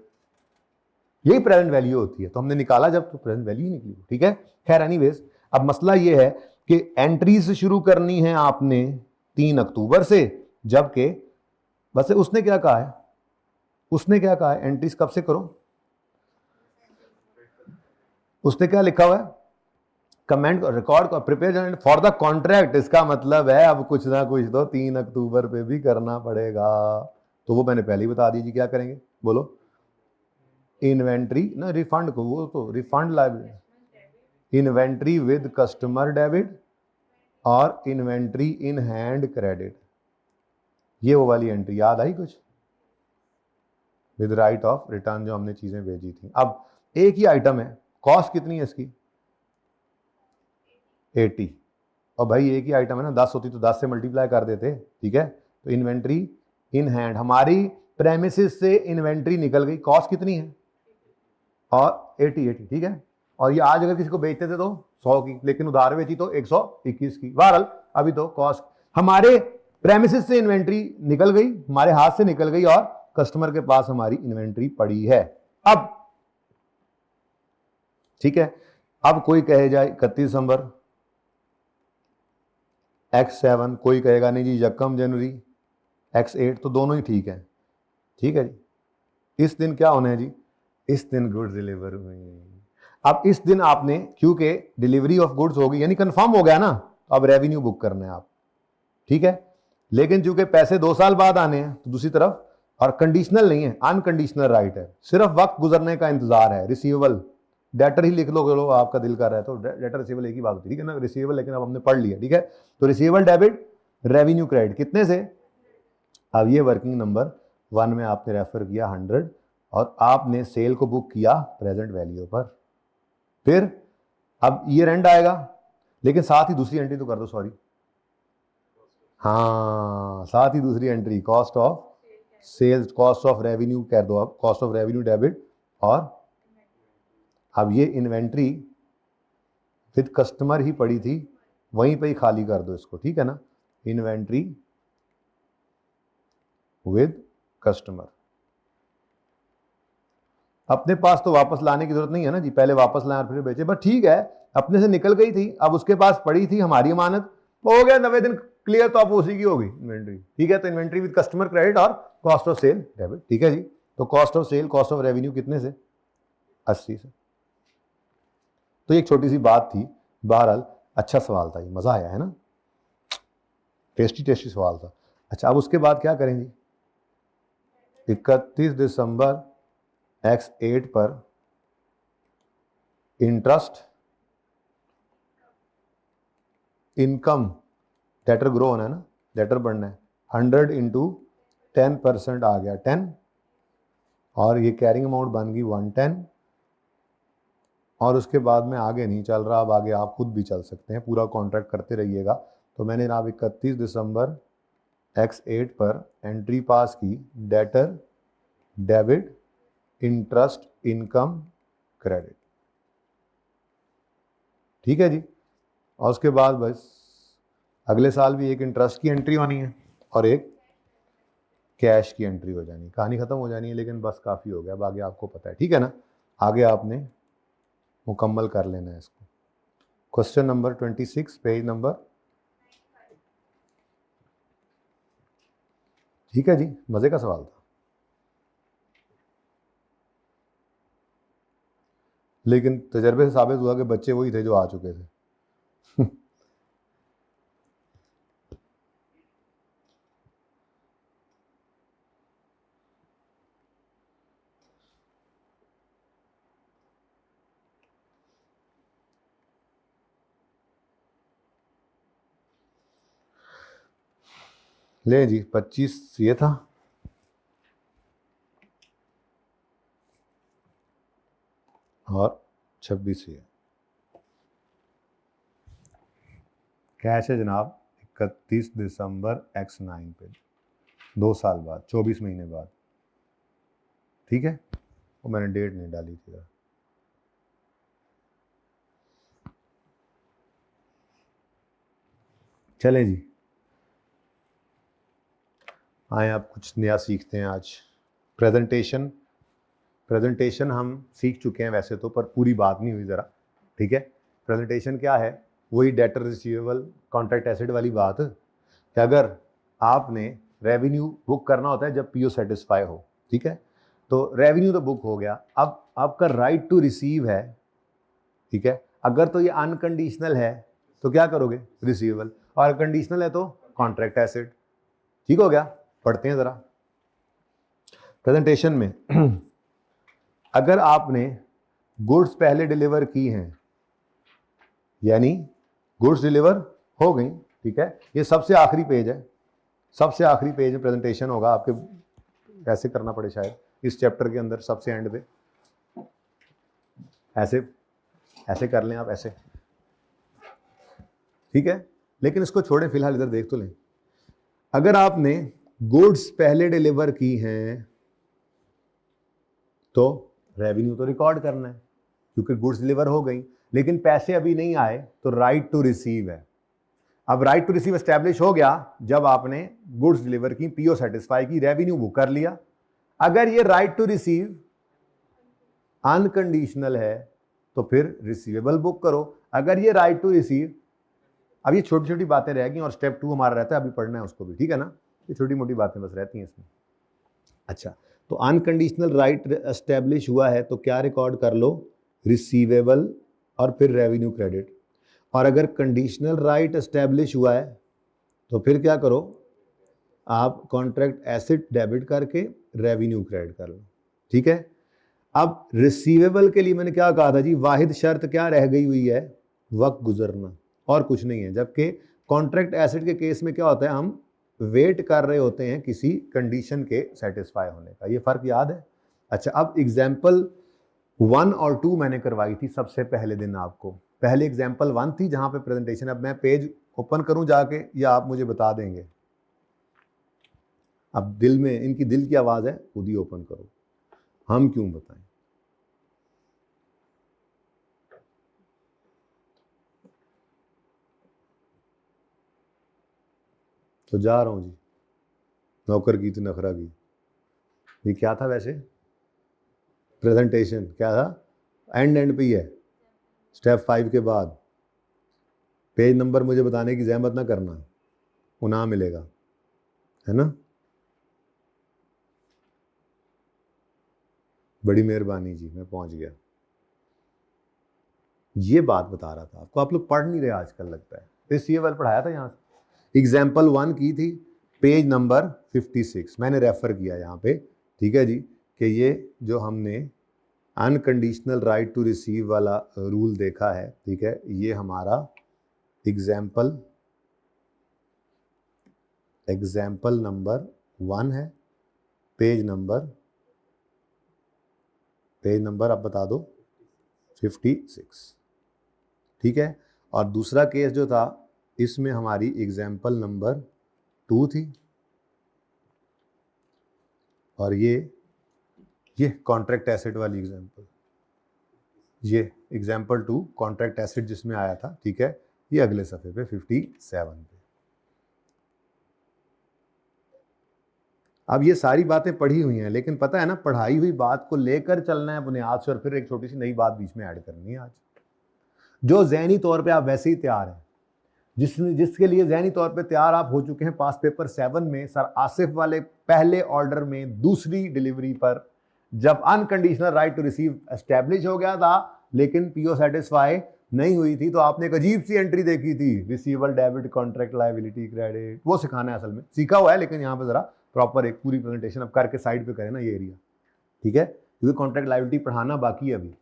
यही प्रेजेंट वैल्यू होती है। तो हमने निकाला जब तो प्रेजेंट वैल्यू ही निकली। ठीक है, खैर एनीवेज, अब मसला ये है कि एंट्री से शुरू करनी है आपने 3 अक्टूबर से, जबकि बस उसने क्या कहा है, उसने क्या कहा है एंट्रीज कब से करो, उसने क्या लिखा हुआ है, comment record prepare for the contract, इसका मतलब है अब कुछ ना कुछ तो 3 अक्टूबर पे भी करना पड़ेगा। तो वो मैंने पहले ही बता दीजिए क्या करेंगे, बोलो। इन्वेंट्री ना रिफंड को, वो तो refund liability, inventory with customer debit और इन्वेंट्री इन हैंड क्रेडिट, ये वो वाली एंट्री याद आई कुछ, विद राइट ऑफ रिटर्न जो हमने चीजें भेजी थी। अब एक ही आइटम है, कॉस्ट कितनी है इसकी 80, और भाई एक ही आइटम है ना, 10 होती तो 10 से मल्टीप्लाई कर देते। ठीक है, तो इन्वेंट्री इन हैंड, हमारी प्रेमिसेस से इन्वेंट्री निकल गई, कॉस्ट कितनी है और 80। ठीक है, और ये आज अगर किसी को बेचते थे तो 100 की, लेकिन उधार बेची तो 121 की। बहरहाल अभी तो कॉस्ट, हमारे प्रेमिसेस से इन्वेंट्री निकल गई, हमारे हाथ से निकल गई और कस्टमर के पास हमारी इन्वेंट्री पड़ी है। अब ठीक है, अब कोई कहे जाए 31 दिसंबर X7, कोई कहेगा नहीं जी यकम जनवरी X8, तो दोनों ही ठीक है। ठीक है जी, इस दिन क्या होना है जी, इस दिन गुड्स डिलीवर हुए। अब इस दिन आपने, क्योंकि डिलीवरी ऑफ गुड्स होगी यानी कंफर्म हो गया ना, तो अब रेवेन्यू बुक करना है आप। ठीक है, लेकिन चूंकि पैसे 2 साल बाद आने हैं तो दूसरी तरफ, और कंडीशनल नहीं है, अनकंडीशनल राइट है, सिर्फ वक्त गुजरने का इंतजार है। रिसीवेबल डेटर ही लिख लो, चलो आपका दिल कर रहा है तो डेटर रिसीवेबल एक ही बात होती है, ठीक है ना, रिसीवेबल, लेकिन अब हमने पढ़ लिया। ठीक है, तो रिसीवेबल डेबिट, रेवेन्यू क्रेडिट कितने से, अब ये वर्किंग नंबर 1 में आपने रेफर किया 100 और आपने सेल को बुक किया प्रेजेंट वैल्यू पर। फिर अब ईयर एंड आएगा, लेकिन साथ ही दूसरी एंट्री तो कर दो, सॉरी, हाँ साथ ही दूसरी entry cost of sales, cost of revenue कह दो, अब कॉस्ट ऑफ रेवेन्यू डेबिट, और अब ये इन्वेंट्री विद कस्टमर ही पड़ी थी, वहीं पे ही खाली कर दो इसको। ठीक है ना, इन्वेंट्री विद कस्टमर, अपने पास तो वापस लाने की जरूरत नहीं है ना जी, पहले वापस लाए फिर बेचे, बस ठीक है, अपने से निकल गई थी, अब उसके पास पड़ी थी हमारी अमानत, हो गया 90 दिन क्लियर, तो आप उसी की होगी इन्वेंट्री। ठीक है, तो इन्वेंट्री विद कस्टमर क्रेडिट और कॉस्ट ऑफ सेल डेबिट। ठीक है जी, तो cost of sale, cost of revenue कितने से 80 से। तो एक छोटी सी बात थी, बहरहाल अच्छा सवाल था, ये मजा आया है ना, टेस्टी टेस्टी सवाल था। अच्छा, अब उसके बाद क्या करेंगे, 31 दिसंबर X8 पर इंटरेस्ट इनकम, डेटर ग्रो होना है ना, डेटर बढ़ना है, 100 इंटू 10% आ गया 10, और ये कैरिंग अमाउंट बन गई 110, और उसके बाद में आगे नहीं चल रहा, अब आगे आप खुद भी चल सकते हैं, पूरा कॉन्ट्रैक्ट करते रहिएगा। तो मैंने जनाब 31 दिसंबर X8 पर एंट्री पास की, debtor debit interest income credit. ठीक है जी, और उसके बाद बस अगले साल भी एक इंटरेस्ट की एंट्री होनी है और एक कैश की एंट्री हो जानी, कहानी खत्म हो जानी है। लेकिन बस काफ़ी हो गया, अब आगे आपको पता है। ठीक है ना, आगे आपने मुकम्मल कर लेना है इसको। क्वेश्चन नंबर 26, पेज नंबर, ठीक है जी, मज़े का सवाल था, लेकिन तजर्बे से साबित हुआ कि बच्चे वही थे जो आ चुके थे। ले जी, 25 ये था, और 26 ये। कैश है जनाब 31 दिसंबर X9 पे, 2 साल बाद, 24 महीने बाद, ठीक है। वो मैंने डेट नहीं डाली थी। चलें जी, आए आप कुछ नया सीखते हैं आज। प्रेजेंटेशन हम सीख चुके हैं वैसे तो, पर पूरी बात नहीं हुई ज़रा, ठीक है। प्रेजेंटेशन क्या है? वही डेटर रिसीवेबल कॉन्ट्रैक्ट एसेट वाली बात कि अगर आपने रेवेन्यू बुक करना होता है जब पीओ सेटिस्फाई हो, ठीक है। तो रेवेन्यू तो बुक हो गया, अब आपका राइट टू रिसीव है, ठीक है। अगर तो ये अनकंडीशनल है तो क्या करोगे? रिसीवेबल, और कंडीशनल है तो कॉन्ट्रैक्ट एसेट, ठीक हो गया। पढ़ते हैं ज़रा प्रेजेंटेशन में। अगर आपने गुड्स पहले डिलीवर की हैं, यानी गुड्स डिलीवर हो गई, ठीक है। ये सबसे आखिरी पेज है, सबसे आखिरी पेज में प्रेजेंटेशन होगा आपके, ऐसे करना पड़े शायद इस चैप्टर के अंदर सबसे एंड पे, ऐसे ऐसे कर लें आप, ऐसे, ठीक है। लेकिन इसको छोड़ें, फिलहाल इधर देख तो लें। अगर आपने गुड्स पहले डिलीवर की हैं तो रेवेन्यू तो रिकॉर्ड करना है क्योंकि गुड्स डिलीवर हो गई, लेकिन पैसे अभी नहीं आए तो राइट टू रिसीव है। अब राइट टू रिसीव एस्टैब्लिश हो गया जब आपने गुड्स डिलीवर की, पीओ सेटिस्फाई की, रेवेन्यू बुक कर लिया। अगर ये राइट टू रिसीव अनकंडीशनल है तो फिर रिसीवेबल बुक करो। अगर ये राइट टू रिसीव, अब ये छोटी छोटी बातें रहेगी और स्टेप 2 हमारा रहता है, अभी पढ़ना है उसको भी, ठीक है ना। ये छोटी मोटी बातें बस रहती हैं इसमें। अच्छा, तो अनकंडीशनल राइट एस्टैब्लिश हुआ है तो क्या रिकॉर्ड कर लो? रिसीवेबल और फिर रेवेन्यू क्रेडिट। और अगर कंडीशनल राइट एस्टैब्लिश हुआ है तो फिर क्या करो? आप कॉन्ट्रैक्ट एसेट डेबिट करके रेवेन्यू क्रेडिट कर लो, ठीक है। अब रिसीवेबल के लिए मैंने क्या कहा था जी? वाहिद शर्त क्या रह गई हुई है? वक्त गुजरना, और कुछ नहीं है। जबकि कॉन्ट्रैक्ट एसेट के केस में क्या होता है? हम वेट कर रहे होते हैं किसी कंडीशन के सेटिस्फाई होने का। ये फर्क याद है? अच्छा, अब एग्जाम्पल 1 और 2 मैंने करवाई थी सबसे पहले दिन आपको। पहले एग्जाम्पल 1 थी जहां पे प्रेजेंटेशन, अब मैं पेज ओपन करूं जाके या आप मुझे बता देंगे? अब दिल में, इनकी दिल की आवाज है, खुद ही ओपन करो, हम क्यों बताएं। तो जा रहा हूं जी, नौकर की तो नखरा की। ये क्या था वैसे? प्रेजेंटेशन क्या था? एंड पे ही है, स्टेप 5 के बाद। पेज नंबर मुझे बताने की जहमत ना करना, पुनः मिलेगा, है ना। बड़ी मेहरबानी जी, मैं पहुंच गया। ये बात बता रहा था आपको, आप लोग पढ़ नहीं रहे आजकल लगता है। इस ये वाला पढ़ाया था यहाँ से, एग्जाम्पल 1 की थी, पेज नंबर 56 मैंने रेफर किया यहाँ पे, ठीक है जी। कि ये जो हमने अनकंडीशनल राइट टू रिसीव वाला रूल देखा है, ठीक है, ये हमारा एग्जाम्पल नंबर 1 है। पेज नंबर आप बता दो, 56, ठीक है। और दूसरा केस जो था, इसमें हमारी एग्जाम्पल नंबर 2 थी, और ये कॉन्ट्रैक्ट एसेट वाली एग्जाम्पल, ये एग्जाम्पल 2 कॉन्ट्रैक्ट एसेट जिसमें आया था, ठीक है। ये अगले सफ़े पे 57 पे। अब ये सारी बातें पढ़ी हुई हैं, लेकिन पता है ना, पढ़ाई हुई बात को लेकर चलना है बुनियाद से, और फिर एक छोटी सी नई बात बीच में ऐड करनी है आज, जो ज़हनी तौर पे आप वैसे ही तैयार हैं, जिसके लिए ज़हनी तौर पे तैयार आप हो चुके हैं। पास पेपर 7 में सर आसिफ वाले पहले ऑर्डर में दूसरी डिलीवरी पर, जब unconditional right to receive establish हो गया था लेकिन पीओ सेटिस्फाई नहीं हुई थी, तो आपने एक अजीब सी एंट्री देखी थी, receivable debit contract liability credit. वो सिखाना है, असल में सीखा हुआ है, लेकिन यहाँ पे जरा प्रॉपर एक पूरी प्रेजेंटेशन अब करके साइड पे करें ना ये एरिया, ठीक है, क्योंकि कॉन्ट्रैक्ट लायबिलिटी पढ़ाना बाकी है, अभी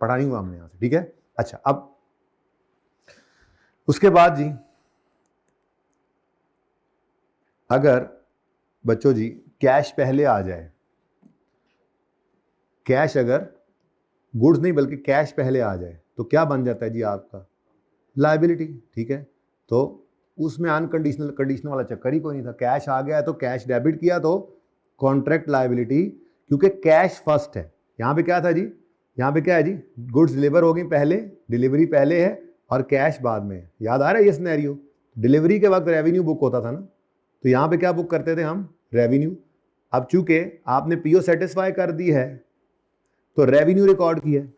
पढ़ा नहीं हुआ हमने यहाँ से, ठीक है। अच्छा, अब उसके बाद जी, अगर बच्चों जी कैश पहले आ जाए, कैश अगर गुड्स नहीं बल्कि कैश पहले आ जाए तो क्या बन जाता है जी आपका? लायबिलिटी, ठीक है। तो उसमें अनकंडीशनल कंडीशनल वाला चक्कर ही कोई नहीं था। कैश आ गया है तो कैश डेबिट किया तो कॉन्ट्रैक्ट लायबिलिटी, क्योंकि कैश फर्स्ट है। यहाँ पे क्या था जी, यहाँ पे क्या है जी, गुड्स डिलीवर हो गई पहले, डिलीवरी पहले है और कैश बाद में है। याद आ रहा है ये सिनेरियो? डिलीवरी के वक्त रेवेन्यू बुक होता था ना, तो यहाँ पे क्या बुक करते थे हम, रेवेन्यू। अब चूंकि आपने पीओ सेटिस्फाई कर दी है तो रेवेन्यू रिकॉर्ड किया है।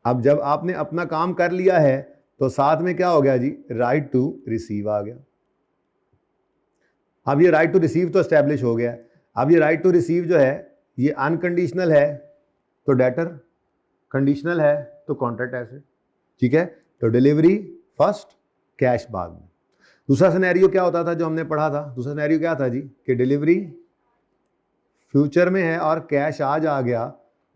अब जब आपने अपना काम कर लिया है तो साथ में क्या हो गया जी, राइट टू रिसीव आ गया। अब ये राइट टू रिसीव तो एस्टेब्लिश हो गया। अब ये राइट टू रिसीव जो है ये अनकंडीशनल है तो डेटर, कंडीशनल है तो कॉन्ट्रैक्ट एसेट, ठीक है। तो डिलीवरी फर्स्ट, कैश बाद में। दूसरा सिनेरियो क्या होता था जो हमने पढ़ा था, दूसरा सिनेरियो क्या था जी, कि डिलीवरी फ्यूचर में है और कैश आज आ गया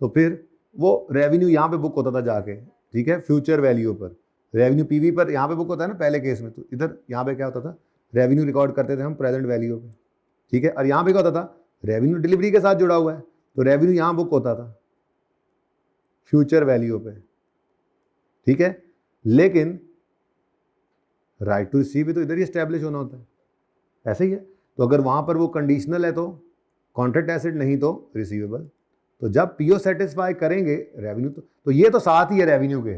तो फिर वो रेवेन्यू यहाँ पे बुक होता था जाके, ठीक है, फ्यूचर वैल्यू पर। रेवेन्यू पीवी पर यहाँ पे बुक होता है ना पहले केस में, तो इधर यहाँ पे क्या होता था, रेवेन्यू रिकॉर्ड करते थे हम प्रेजेंट वैल्यू पे, ठीक है। और यहाँ पे क्या होता था, रेवेन्यू डिलीवरी के साथ जुड़ा हुआ है तो रेवेन्यू यहाँ बुक होता था फ्यूचर वैल्यू पे, ठीक है। लेकिन राइट टू रिसीव भी तो इधर ही एस्टैब्लिश होना होता है, ऐसे ही है। तो अगर वहाँ पर वो कंडीशनल है तो कॉन्ट्रैक्ट एसेट, नहीं तो रिसीवेबल। तो जब पीओ सेटिस्फाई करेंगे रेवेन्यू तो ये तो साथ ही है रेवेन्यू के,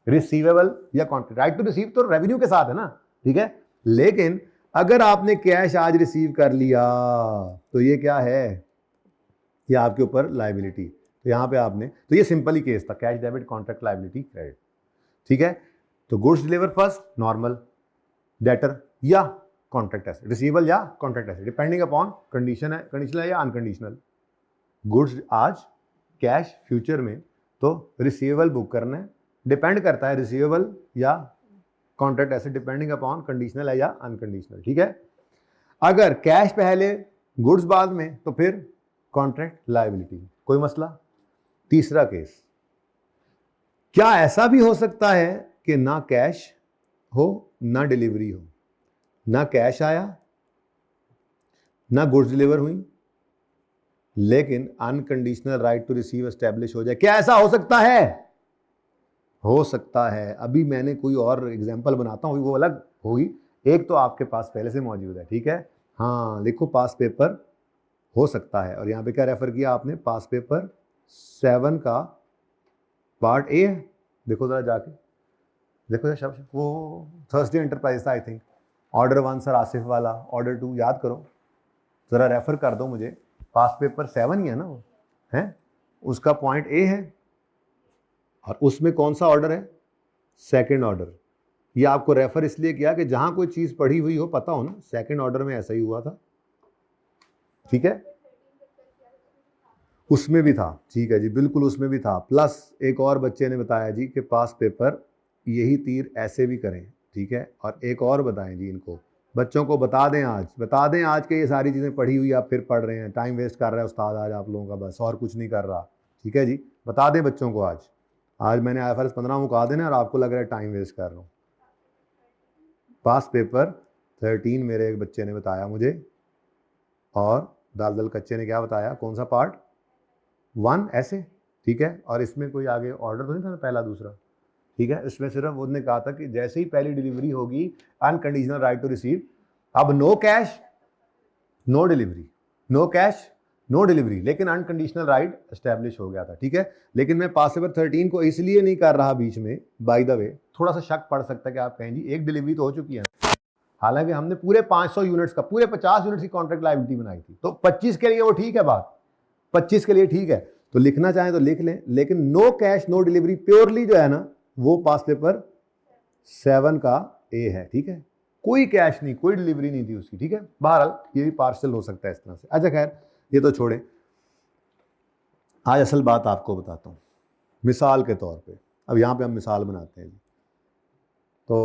रिसीवेबल या कॉन्ट्रैक्ट। राइट टू रिसीव तो रेवेन्यू के साथ है ना, ठीक है। लेकिन अगर आपने कैश आज रिसीव कर लिया तो ये क्या है, ये आपके ऊपर लायबिलिटी। तो यहाँ पे आपने, तो ये सिंपल ही केस था, cash debit contract liability credit, ठीक है। तो goods deliver first, normal, debtor या कॉन्ट्रैक्ट एसेट, रिसीवेबल या contract asset, depending upon condition है, कंडीशनल है या अनकंडीशनल। गुड्स आज, कैश फ्यूचर में, तो रिसीवेबल बुक करना है, डिपेंड करता है रिसीवेबल या contract asset, depending upon conditional है या अनकंडीशनल, ठीक है। अगर कैश पहले गुड्स बाद में तो फिर कॉन्ट्रैक्ट लायबिलिटी, कोई मसला। तीसरा केस, क्या ऐसा भी हो सकता है कि ना कैश हो ना डिलीवरी हो, ना कैश आया ना गुड्स डिलीवर हुई, लेकिन unconditional right to receive establish हो जाए? क्या ऐसा हो सकता है? हो सकता है। अभी मैंने कोई और एग्जांपल बनाता हूँ, वो अलग होगी। एक तो आपके पास पहले से मौजूद है, ठीक है। हाँ लिखो, पास पेपर हो सकता है। और यहाँ पे क्या रेफर किया आपने, पास पेपर 7 का पार्ट ए है। देखो जरा जाके देखो शब्द, वो थर्सडे एंटरप्राइज था I think. Order 1 sir Asif वाला, ऑर्डर 2 याद करो ज़रा, रेफर कर दो मुझे। पास पेपर 7 ही है ना वो, है उसका पॉइंट ए है और उसमें कौन सा ऑर्डर है, सेकंड ऑर्डर। ये आपको रेफर इसलिए किया कि जहां कोई चीज़ पढ़ी हुई हो, पता हो ना, सेकंड ऑर्डर में ऐसा ही हुआ था, ठीक है। उसमें भी था, ठीक है जी, बिल्कुल उसमें भी था। प्लस एक और बच्चे ने बताया जी कि पास पेपर यही तीर ऐसे भी करें, ठीक है। और एक और बताएं जी, इनको बच्चों को बता दें आज के ये सारी चीज़ें पढ़ी हुई आप फिर पढ़ रहे हैं, टाइम वेस्ट कर रहा है उस्ताद आज आप लोगों का, बस और कुछ नहीं कर रहा, ठीक है जी। बता दें बच्चों को आज मैंने IFRS 15 मुका देना और आपको लग रहा है टाइम वेस्ट कर रहा हूँ। पास पेपर 13 मेरे एक बच्चे ने बताया मुझे, और दाल दल कच्चे ने क्या बताया, कौन सा पार्ट 1 ऐसे, ठीक है। और इसमें कोई आगे ऑर्डर तो नहीं था पहला दूसरा, ठीक है। इसमें सिर्फ उन्होंने कहा था कि जैसे ही पहली डिलीवरी होगी अनकंडीशनल राइट टू रिसीव, अब no cash no delivery, no cash no delivery, लेकिन अनकंडीशनल राइट एस्टैब्लिश हो गया था, ठीक है। लेकिन मैं पास पेपर 13 को इसलिए नहीं कर रहा बीच में, बाय द वे थोड़ा सा शक पड़ सकता है कि आप कहें जी एक डिलीवरी तो हो चुकी है, हालांकि हमने पूरे 500 यूनिट्स का, पूरे 50 यूनिट्स की कॉन्ट्रैक्ट लायबिलिटी बनाई थी, तो 25 के लिए वो ठीक है बात, 25 के लिए ठीक है, तो लिखना चाहें तो लिख लें। लेकिन no cash no delivery purely जो है ना, वो पास पेपर 7 का ए है, ठीक है। कोई कैश नहीं, कोई डिलीवरी नहीं थी उसकी, ठीक है। बहरहाल ये भी पार्सल हो सकता है इस तरह से। अच्छा खैर ये तो छोड़ें, आज असल बात आपको बताता हूँ मिसाल के तौर पे। अब यहाँ पे हम मिसाल बनाते हैं। तो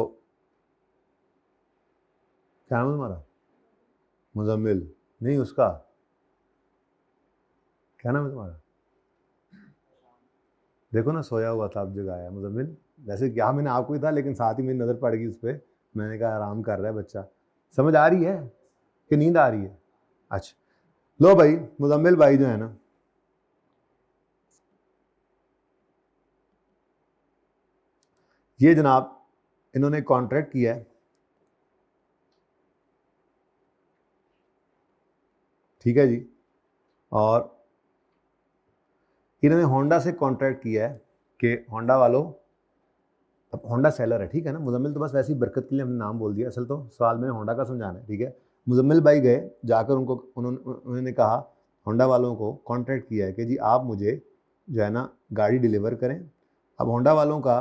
क्या नाम है तुम्हारा, मुजम्मिल नहीं, उसका क्या नाम है तुम्हारा, देखो ना सोया हुआ था, अब जगाया मुजम्मिल। वैसे क्या मैंने आपको ही था, लेकिन साथ ही मेरी नज़र पड़ गई उस पर, मैंने कहा आराम कर रहा है बच्चा। समझ आ रही है कि नींद आ रही है? अच्छा लो भाई, मुजम्मिल भाई जो है ना, ये जनाब इन्होंने कॉन्ट्रैक्ट किया है ठीक है जी। और इन्होंने होंडा से कॉन्ट्रैक्ट किया है कि होंडा वालों, अब होंडा सेलर है, ठीक है ना, मुजम्मिल तो बस वैसे ही बरकत के लिए हमने नाम बोल दिया, असल तो सवाल मैंने होंडा का समझाना है, ठीक है। मुजम्मिल भाई गए जाकर उन्होंने कहा होंडा वालों को कॉन्ट्रैक्ट किया है कि जी आप मुझे जो है ना गाड़ी डिलीवर करें। अब होंडा वालों का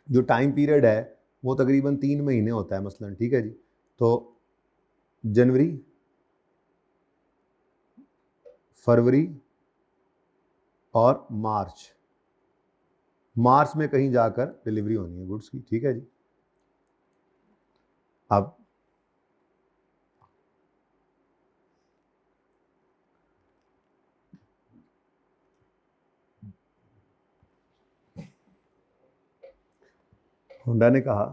जो टाइम पीरियड है वो तकरीबन 3 महीने होता है मसलन, ठीक है जी। तो जनवरी, फरवरी और मार्च में कहीं जाकर डिलीवरी होनी है गुड्स की, ठीक है जी। अब होंडा ने कहा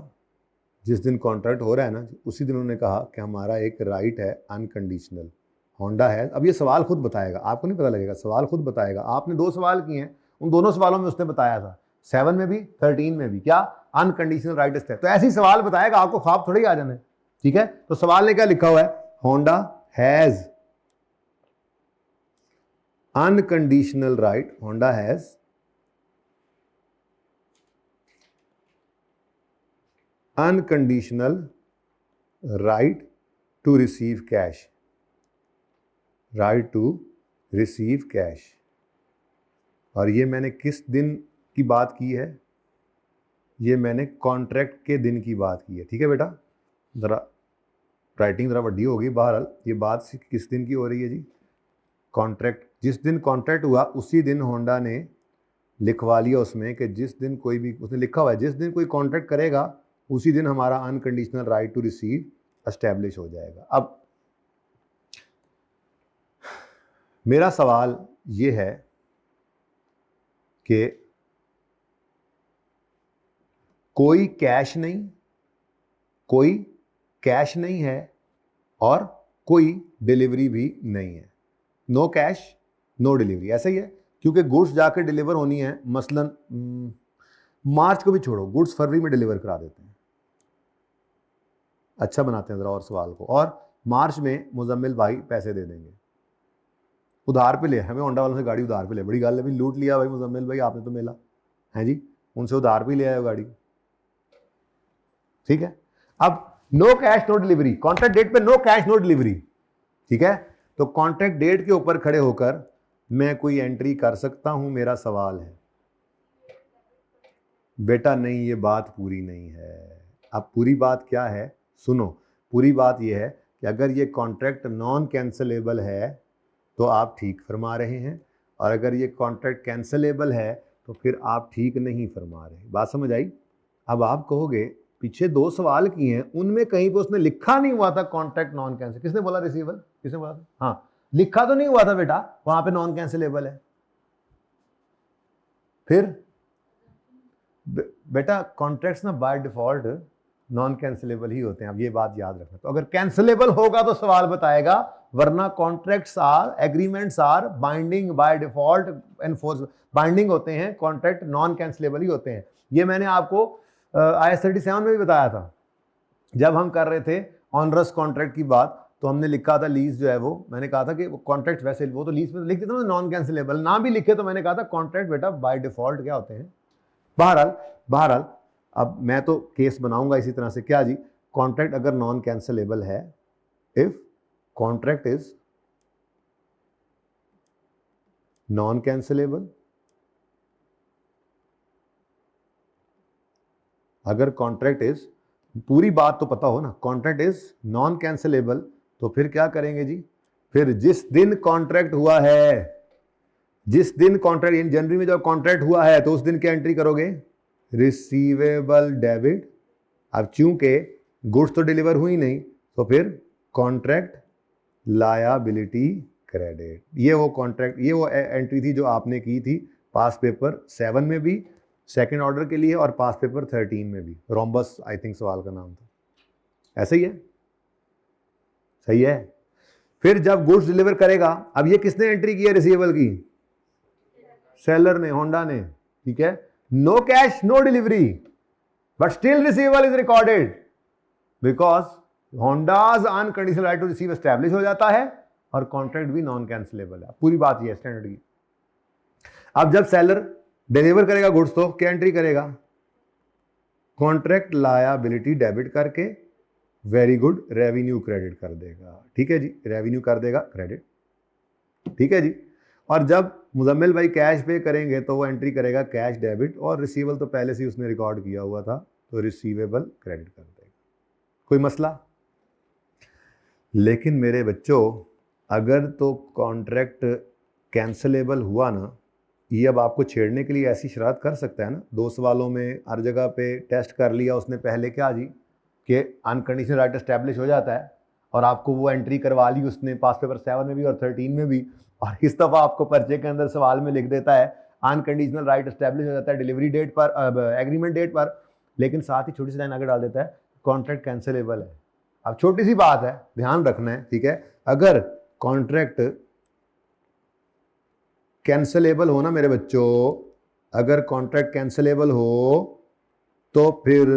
जिस दिन कॉन्ट्रैक्ट हो रहा है ना उसी दिन उन्होंने कहा कि हमारा एक राइट है अनकंडीशनल। होंडा है, अब ये सवाल खुद बताएगा, आपको नहीं पता लगेगा, सवाल खुद बताएगा। आपने 2 सवाल किए हैं, उन दोनों सवालों में उसने बताया था, 7 में भी 13 में भी, क्या अनकंडीशनल राइट स्टेप। तो ऐसे ही सवाल बताएगा, आपको ख्वाब थोड़ी आ जाने, ठीक है। तो सवाल ने क्या लिखा हुआ है, Honda has unconditional right, Honda has unconditional right to receive cash, right to receive cash. और ये मैंने किस दिन की बात की है, ये मैंने कॉन्ट्रैक्ट के दिन की बात की है, ठीक है बेटा। ज़रा राइटिंग ज़रा बड़ी होगी, बहरहाल ये बात किस दिन की हो रही है जी, कॉन्ट्रैक्ट, जिस दिन कॉन्ट्रैक्ट हुआ उसी दिन होंडा ने लिखवा लिया उसमें कि जिस दिन कोई भी, उसने लिखा हुआ है जिस दिन कोई कॉन्ट्रैक्ट करेगा उसी दिन हमारा unconditional right to receive establish हो जाएगा। अब मेरा सवाल ये है कि कोई कैश नहीं है और कोई डिलीवरी भी नहीं है, नो कैश नो डिलीवरी, ऐसा ही है, क्योंकि गुड्स जाकर डिलीवर होनी है। मसलन मार्च को भी छोड़ो, गुड्स फरवरी में डिलीवर करा देते हैं, अच्छा बनाते हैं ज़रा और सवाल को, और मार्च में मुजम्मिल भाई पैसे दे देंगे, उधार पे ले, हमें होंडा वालों से गाड़ी उधार पे ले, बड़ी गाल है भाई, लूट लिया भाई मुजम्मिल भाई आपने तो मेला है जी, उनसे उधार पे ले आए गाड़ी, ठीक है। अब no cash no delivery, contract date पे नो कैश नो डिलीवरी, ठीक है। तो कॉन्ट्रैक्ट डेट के ऊपर खड़े होकर मैं कोई एंट्री कर सकता हूं, मेरा सवाल है। बेटा नहीं, ये बात पूरी नहीं है। अब पूरी बात क्या है, सुनो, पूरी बात ये है कि अगर ये कॉन्ट्रैक्ट नॉन कैंसलेबल है तो आप ठीक फरमा रहे हैं, और अगर ये कॉन्ट्रैक्ट कैंसलेबल है तो फिर आप ठीक नहीं फरमा रहे। बात समझ आई। अब आप कहोगे पीछे 2 सवाल किए हैं, उनमें कहीं पे उसने लिखा नहीं हुआ था कॉन्ट्रैक्ट नॉन कैंसिल, किसने बोला रिसीवेबल, किसने बोला था, हाँ लिखा तो नहीं हुआ था बेटा, वहां पे नॉन कैंसिलेबल है। फिर बेटा कॉन्ट्रैक्ट्स ना बाय डिफॉल्ट नॉन कैंसिलेबल ही होते हैं, अब ये बात याद रखना। तो अगर कैंसिलेबल होगा तो सवाल बताएगा, वरना contracts are, agreements are binding by default, enforce binding होते हैं, कॉन्ट्रैक्ट नॉन कैंसिलेबल ही होते हैं। ये मैंने आपको IAS 37 में भी बताया था, जब हम कर रहे थे ऑनरस कॉन्ट्रैक्ट की बात, तो हमने लिखा था लीज जो है वो, मैंने कहा था कि कॉन्ट्रैक्ट वैसे वो तो लीज में लिख देते ना नॉन कैंसिलेबल, ना भी लिखे तो मैंने कहा था कॉन्ट्रैक्ट बेटा बाय डिफॉल्ट क्या होते हैं। बहरहाल अब मैं तो केस बनाऊंगा इसी तरह से, क्या जी, कॉन्ट्रैक्ट अगर नॉन कैंसिलेबल है, if contract is non cancellable, अगर कॉन्ट्रैक्ट इज, पूरी बात तो पता हो ना, कॉन्ट्रैक्ट इज नॉन कैंसिलेबल, तो फिर क्या करेंगे जी, फिर जिस दिन कॉन्ट्रैक्ट हुआ है, जिस दिन कॉन्ट्रैक्ट जनवरी में जब कॉन्ट्रैक्ट हुआ है तो उस दिन क्या एंट्री करोगे, रिसीवेबल डेबिट। अब चूंकि गुड्स तो डिलीवर हुई नहीं, तो फिर कॉन्ट्रैक्ट लायबिलिटी क्रेडिट। ये वो कॉन्ट्रैक्ट, ये वो एंट्री थी जो आपने की थी पास पेपर 7 में भी सेकंड ऑर्डर के लिए, और पास पेपर 13 में भी, रोम्बस आई थिंक सवाल का नाम था, ऐसा ही है, सही है। फिर जब गुड्स डिलीवर करेगा, अब ये किसने एंट्री की है रिसीवेबल की, सेलर ने, होंडा ने, ठीक है। No cash no delivery, but still receivable is recorded because Honda's unconditional right to receive establish हो जाता है, और कॉन्ट्रैक्ट भी नॉन कैंसिलेबल है। पूरी बात ये है स्टैंडर्ड की। अब जब सेलर डिलीवर करेगा गुड्स तो क्या एंट्री करेगा? कॉन्ट्रैक्ट लायबिलिटी डेबिट करके वेरी गुड रेवेन्यू क्रेडिट कर देगा। ठीक है जी, रेवेन्यू कर देगा क्रेडिट। ठीक है जी। और जब मुजम्मिल भाई कैश पे करेंगे तो वो एंट्री करेगा कैश डेबिट, और रिसीवेबल तो पहले से ही उसने रिकॉर्ड किया हुआ था तो रिसीवेबल क्रेडिट कर देगा। कोई मसला? लेकिन मेरे बच्चों अगर तो कॉन्ट्रैक्ट कैंसलेबल हुआ ना, ये अब आपको छेड़ने के लिए ऐसी शरारत कर सकता है ना। 2 सवालों में हर जगह पे टेस्ट कर लिया उसने पहले क्या जी कि अनकंडीशनल राइट एस्टैब्लिश हो जाता है, और आपको वो एंट्री करवा ली उसने पास पेपर 7 में भी और 13 में भी, और इस दफ़ा आपको पर्चे के अंदर सवाल में लिख देता है अनकंडीशनल राइट एस्टैब्लिश हो जाता है डिलीवरी डेट पर, एग्रीमेंट डेट पर, लेकिन साथ ही छोटी सी लाइन आगे डाल देता है कॉन्ट्रैक्ट कैंसिलेबल है। अब छोटी सी बात है, ध्यान रखना है, ठीक है। अगर कॉन्ट्रैक्ट कैंसिलेबल हो ना मेरे बच्चों, अगर कॉन्ट्रैक्ट कैंसिलेबल हो तो फिर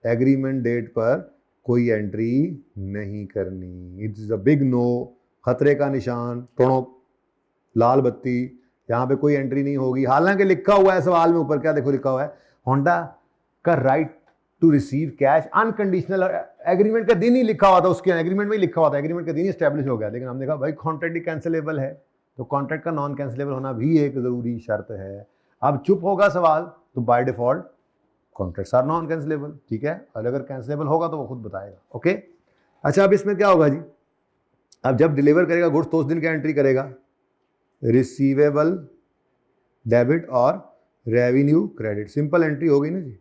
एग्रीमेंट डेट पर कोई एंट्री नहीं करनी। इट्स अ बिग नो, खतरे का निशान, टोणो, लाल बत्ती, यहाँ पे कोई एंट्री नहीं होगी। हालांकि लिखा हुआ है सवाल में ऊपर, क्या देखो लिखा हुआ है, होंडा का right to receive cash unconditional, agreement का दिन ही लिखा हुआ था, उसके एग्रीमेंट में ही लिखा हुआ था, एग्रीमेंट का दिन ही एस्टैब्लिश हो गया, लेकिन हमने कहा भाई कॉन्ट्रैक्ट ही कैंसिलेबल है, तो कॉन्ट्रैक्ट का नॉन कैंसिलेबल होना भी एक जरूरी शर्त है। अब चुप होगा सवाल तो by default contracts are non cancellable, ठीक है, और अगर कैंसिलेबल होगा तो वो खुद बताएगा। ओके, अच्छा अब इसमें क्या होगा जी, अब जब डिलीवर करेगा गुड्स तो उस दिन क्या एंट्री करेगा? रिसीवेबल डेबिट और रेवेन्यू क्रेडिट, सिंपल एंट्री होगी ना जी,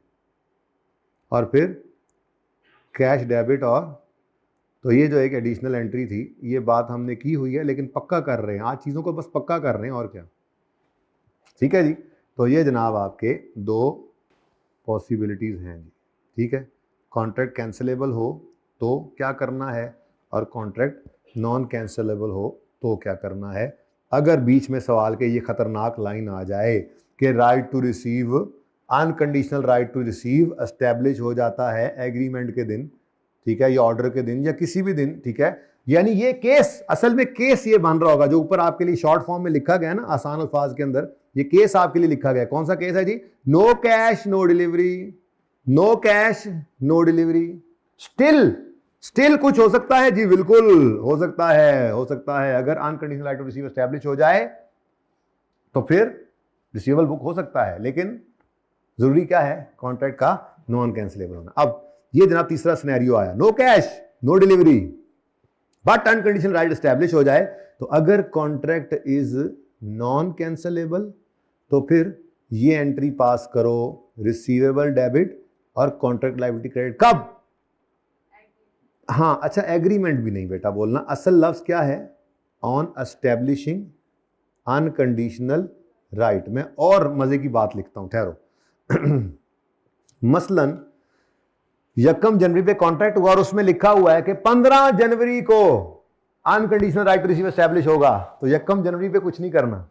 और फिर कैश डेबिट, और तो ये जो एक एडिशनल एंट्री थी, ये बात हमने की हुई है लेकिन पक्का कर रहे हैं आज, चीज़ों को बस पक्का कर रहे हैं और क्या। ठीक है जी, तो ये जनाब आपके 2 पॉसिबिलिटीज़ हैं जी। ठीक है, कॉन्ट्रैक्ट कैंसिलेबल हो तो क्या करना है, और कॉन्ट्रैक्ट नॉन कैंसिलेबल हो तो क्या करना है। अगर बीच में सवाल के ये खतरनाक लाइन आ जाए कि right to receive, unconditional right to receive establish हो जाता है एग्रीमेंट के दिन, ठीक है, या ऑर्डर के दिन या किसी भी दिन, ठीक है, यानी ये केस, असल में केस ये बन रहा होगा जो ऊपर आपके लिए शॉर्ट फॉर्म में लिखा गया है ना आसान अल्फाज के अंदर, ये केस आपके लिए लिखा गया। कौन सा केस है जी? No cash no delivery, no cash no delivery. Still कुछ हो सकता है जी, बिल्कुल हो सकता है अगर unconditional right to receive establish हो जाए तो फिर रिसीवेबल बुक हो सकता है, लेकिन जरूरी क्या है? कॉन्ट्रैक्ट का नॉन कैंसिलेबल होना। अब ये जनाब तीसरा सिनेरियो आया, no cash no delivery but unconditional right establish हो जाए, तो अगर कॉन्ट्रैक्ट इज नॉन कैंसिलेबल तो फिर ये एंट्री पास करो, रिसीवेबल डेबिट और कॉन्ट्रैक्ट लायबिलिटी क्रेडिट। कब? हाँ अच्छा, एग्रीमेंट भी नहीं बेटा बोलना, असल लफ्ज क्या है? On establishing unconditional right. मैं और मजे की बात लिखता हूं, ठहरो। मसलन 1 जनवरी पे कॉन्ट्रैक्ट हुआ और उसमें लिखा हुआ है कि 15 जनवरी को unconditional right to receive establish होगा, तो 1 जनवरी पे कुछ नहीं करना,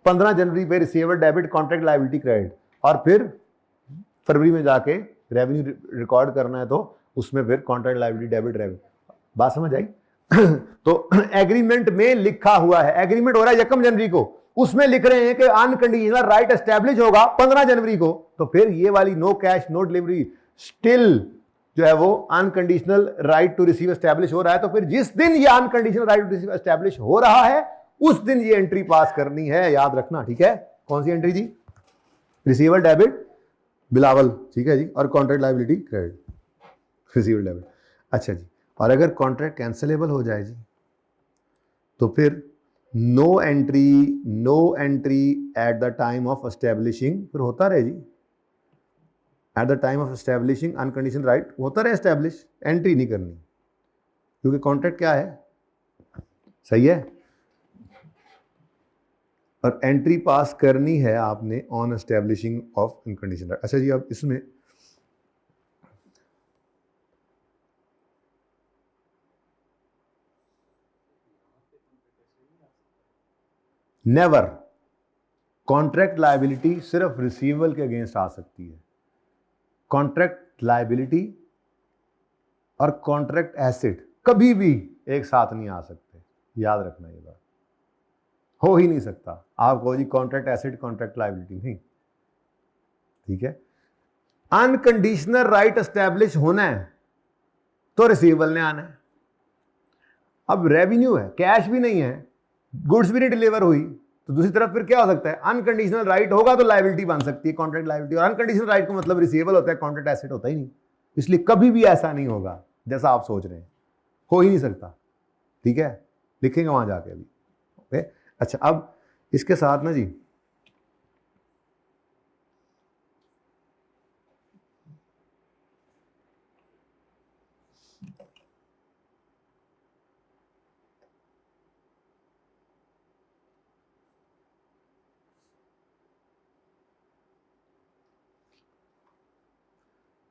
15 जनवरी पे receivable debit contract liability credit, और फिर फरवरी में जाके रेवेन्यू रिकॉर्ड करना है तो उसमें फिर कॉन्ट्रैक्ट लायबिलिटी डेबिट रेवेन्यू। बात समझ आई? तो एग्रीमेंट में लिखा हुआ है, एग्रीमेंट हो रहा है 1 जनवरी को, उसमें लिख रहे हैं कि अनकंडीशनल राइट एस्टैब्लिश होगा 15 जनवरी को, तो फिर ये वाली no cash no delivery still जो है वो unconditional right to receive establish हो रहा है, तो फिर जिस दिन ये unconditional right to receive establish हो रहा है उस दिन ये एंट्री पास करनी है, याद रखना। ठीक है, कौन सी एंट्री जी? रिसीवेबल डेबिट बिलावल, ठीक है जी, और contract liability credit, receivable debit. अच्छा जी, और अगर कॉन्ट्रैक्ट कैंसिलेबल हो जाए जी तो फिर no entry at the time of establishing, फिर होता रहे जी, at the time of establishing unconditional right होता रहे एस्टैब्लिश, एंट्री नहीं करनी, क्योंकि कॉन्ट्रैक्ट क्या है? सही है, और एंट्री पास करनी है आपने on establishing of unconditional right. अच्छा जी, अब इसमें नेवर, कॉन्ट्रैक्ट लायबिलिटी सिर्फ रिसीवेबल के अगेंस्ट आ सकती है, कॉन्ट्रैक्ट लायबिलिटी और कॉन्ट्रैक्ट एसेट कभी भी एक साथ नहीं आ सकते। याद रखना ये बात, हो ही नहीं सकता। आप कहो जी कॉन्ट्रैक्ट एसेट कॉन्ट्रैक्ट लायबिलिटी, नहीं, ठीक है। अनकंडीशनल राइट एस्टैब्लिश होना है तो रिसीवेबल ने आना है। अब रेवेन्यू है, कैश भी नहीं है, गुड्स भी नहीं डिलीवर हुई, तो दूसरी तरफ फिर क्या हो सकता है, अनकंडीशनल राइट होगा तो लायबिलिटी बन सकती है, कॉन्ट्रैक्ट लायबिलिटी, और अनकंडीशनल राइट का मतलब रिसीवेबल होता है, कॉन्ट्रैक्ट एसेट होता ही नहीं। इसलिए कभी भी ऐसा नहीं होगा जैसा आप सोच रहे हैं, हो ही नहीं सकता, ठीक है, लिखेंगे वहां जाके अभी, ओके। अच्छा, अब इसके साथ ना जी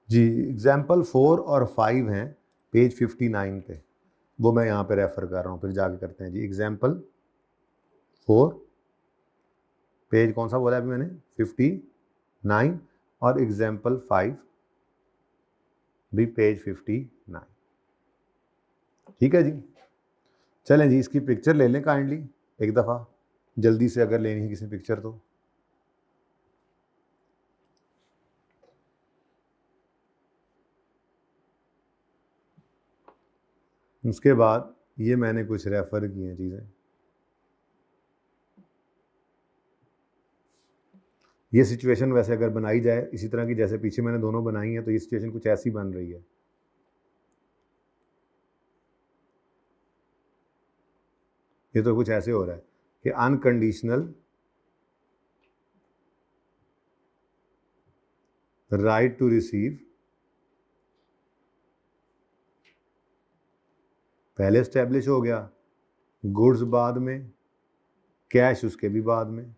जी एग्जाम्पल 4 और 5 हैं पेज 59 पे, वो मैं यहाँ पे रेफर कर रहा हूँ, फिर जाके करते हैं जी। एग्जाम्पल 4 पेज कौन सा बोला अभी मैंने, 59, और एग्जाम्पल 5 भी पेज 59, ठीक है जी। चलें जी, इसकी पिक्चर ले लें काइंडली एक दफ़ा, जल्दी से अगर लेनी है किसी पिक्चर तो। उसके बाद ये मैंने कुछ रेफर की हैं चीज़ें, ये सिचुएशन वैसे अगर बनाई जाए इसी तरह की जैसे पीछे मैंने दोनों बनाई हैं, तो ये सिचुएशन कुछ ऐसी बन रही है। ये तो कुछ ऐसे हो रहा है कि अनकंडीशनल राइट टू रिसीव पहले एस्टेब्लिश हो गया, गुड्स बाद में, कैश उसके भी बाद में।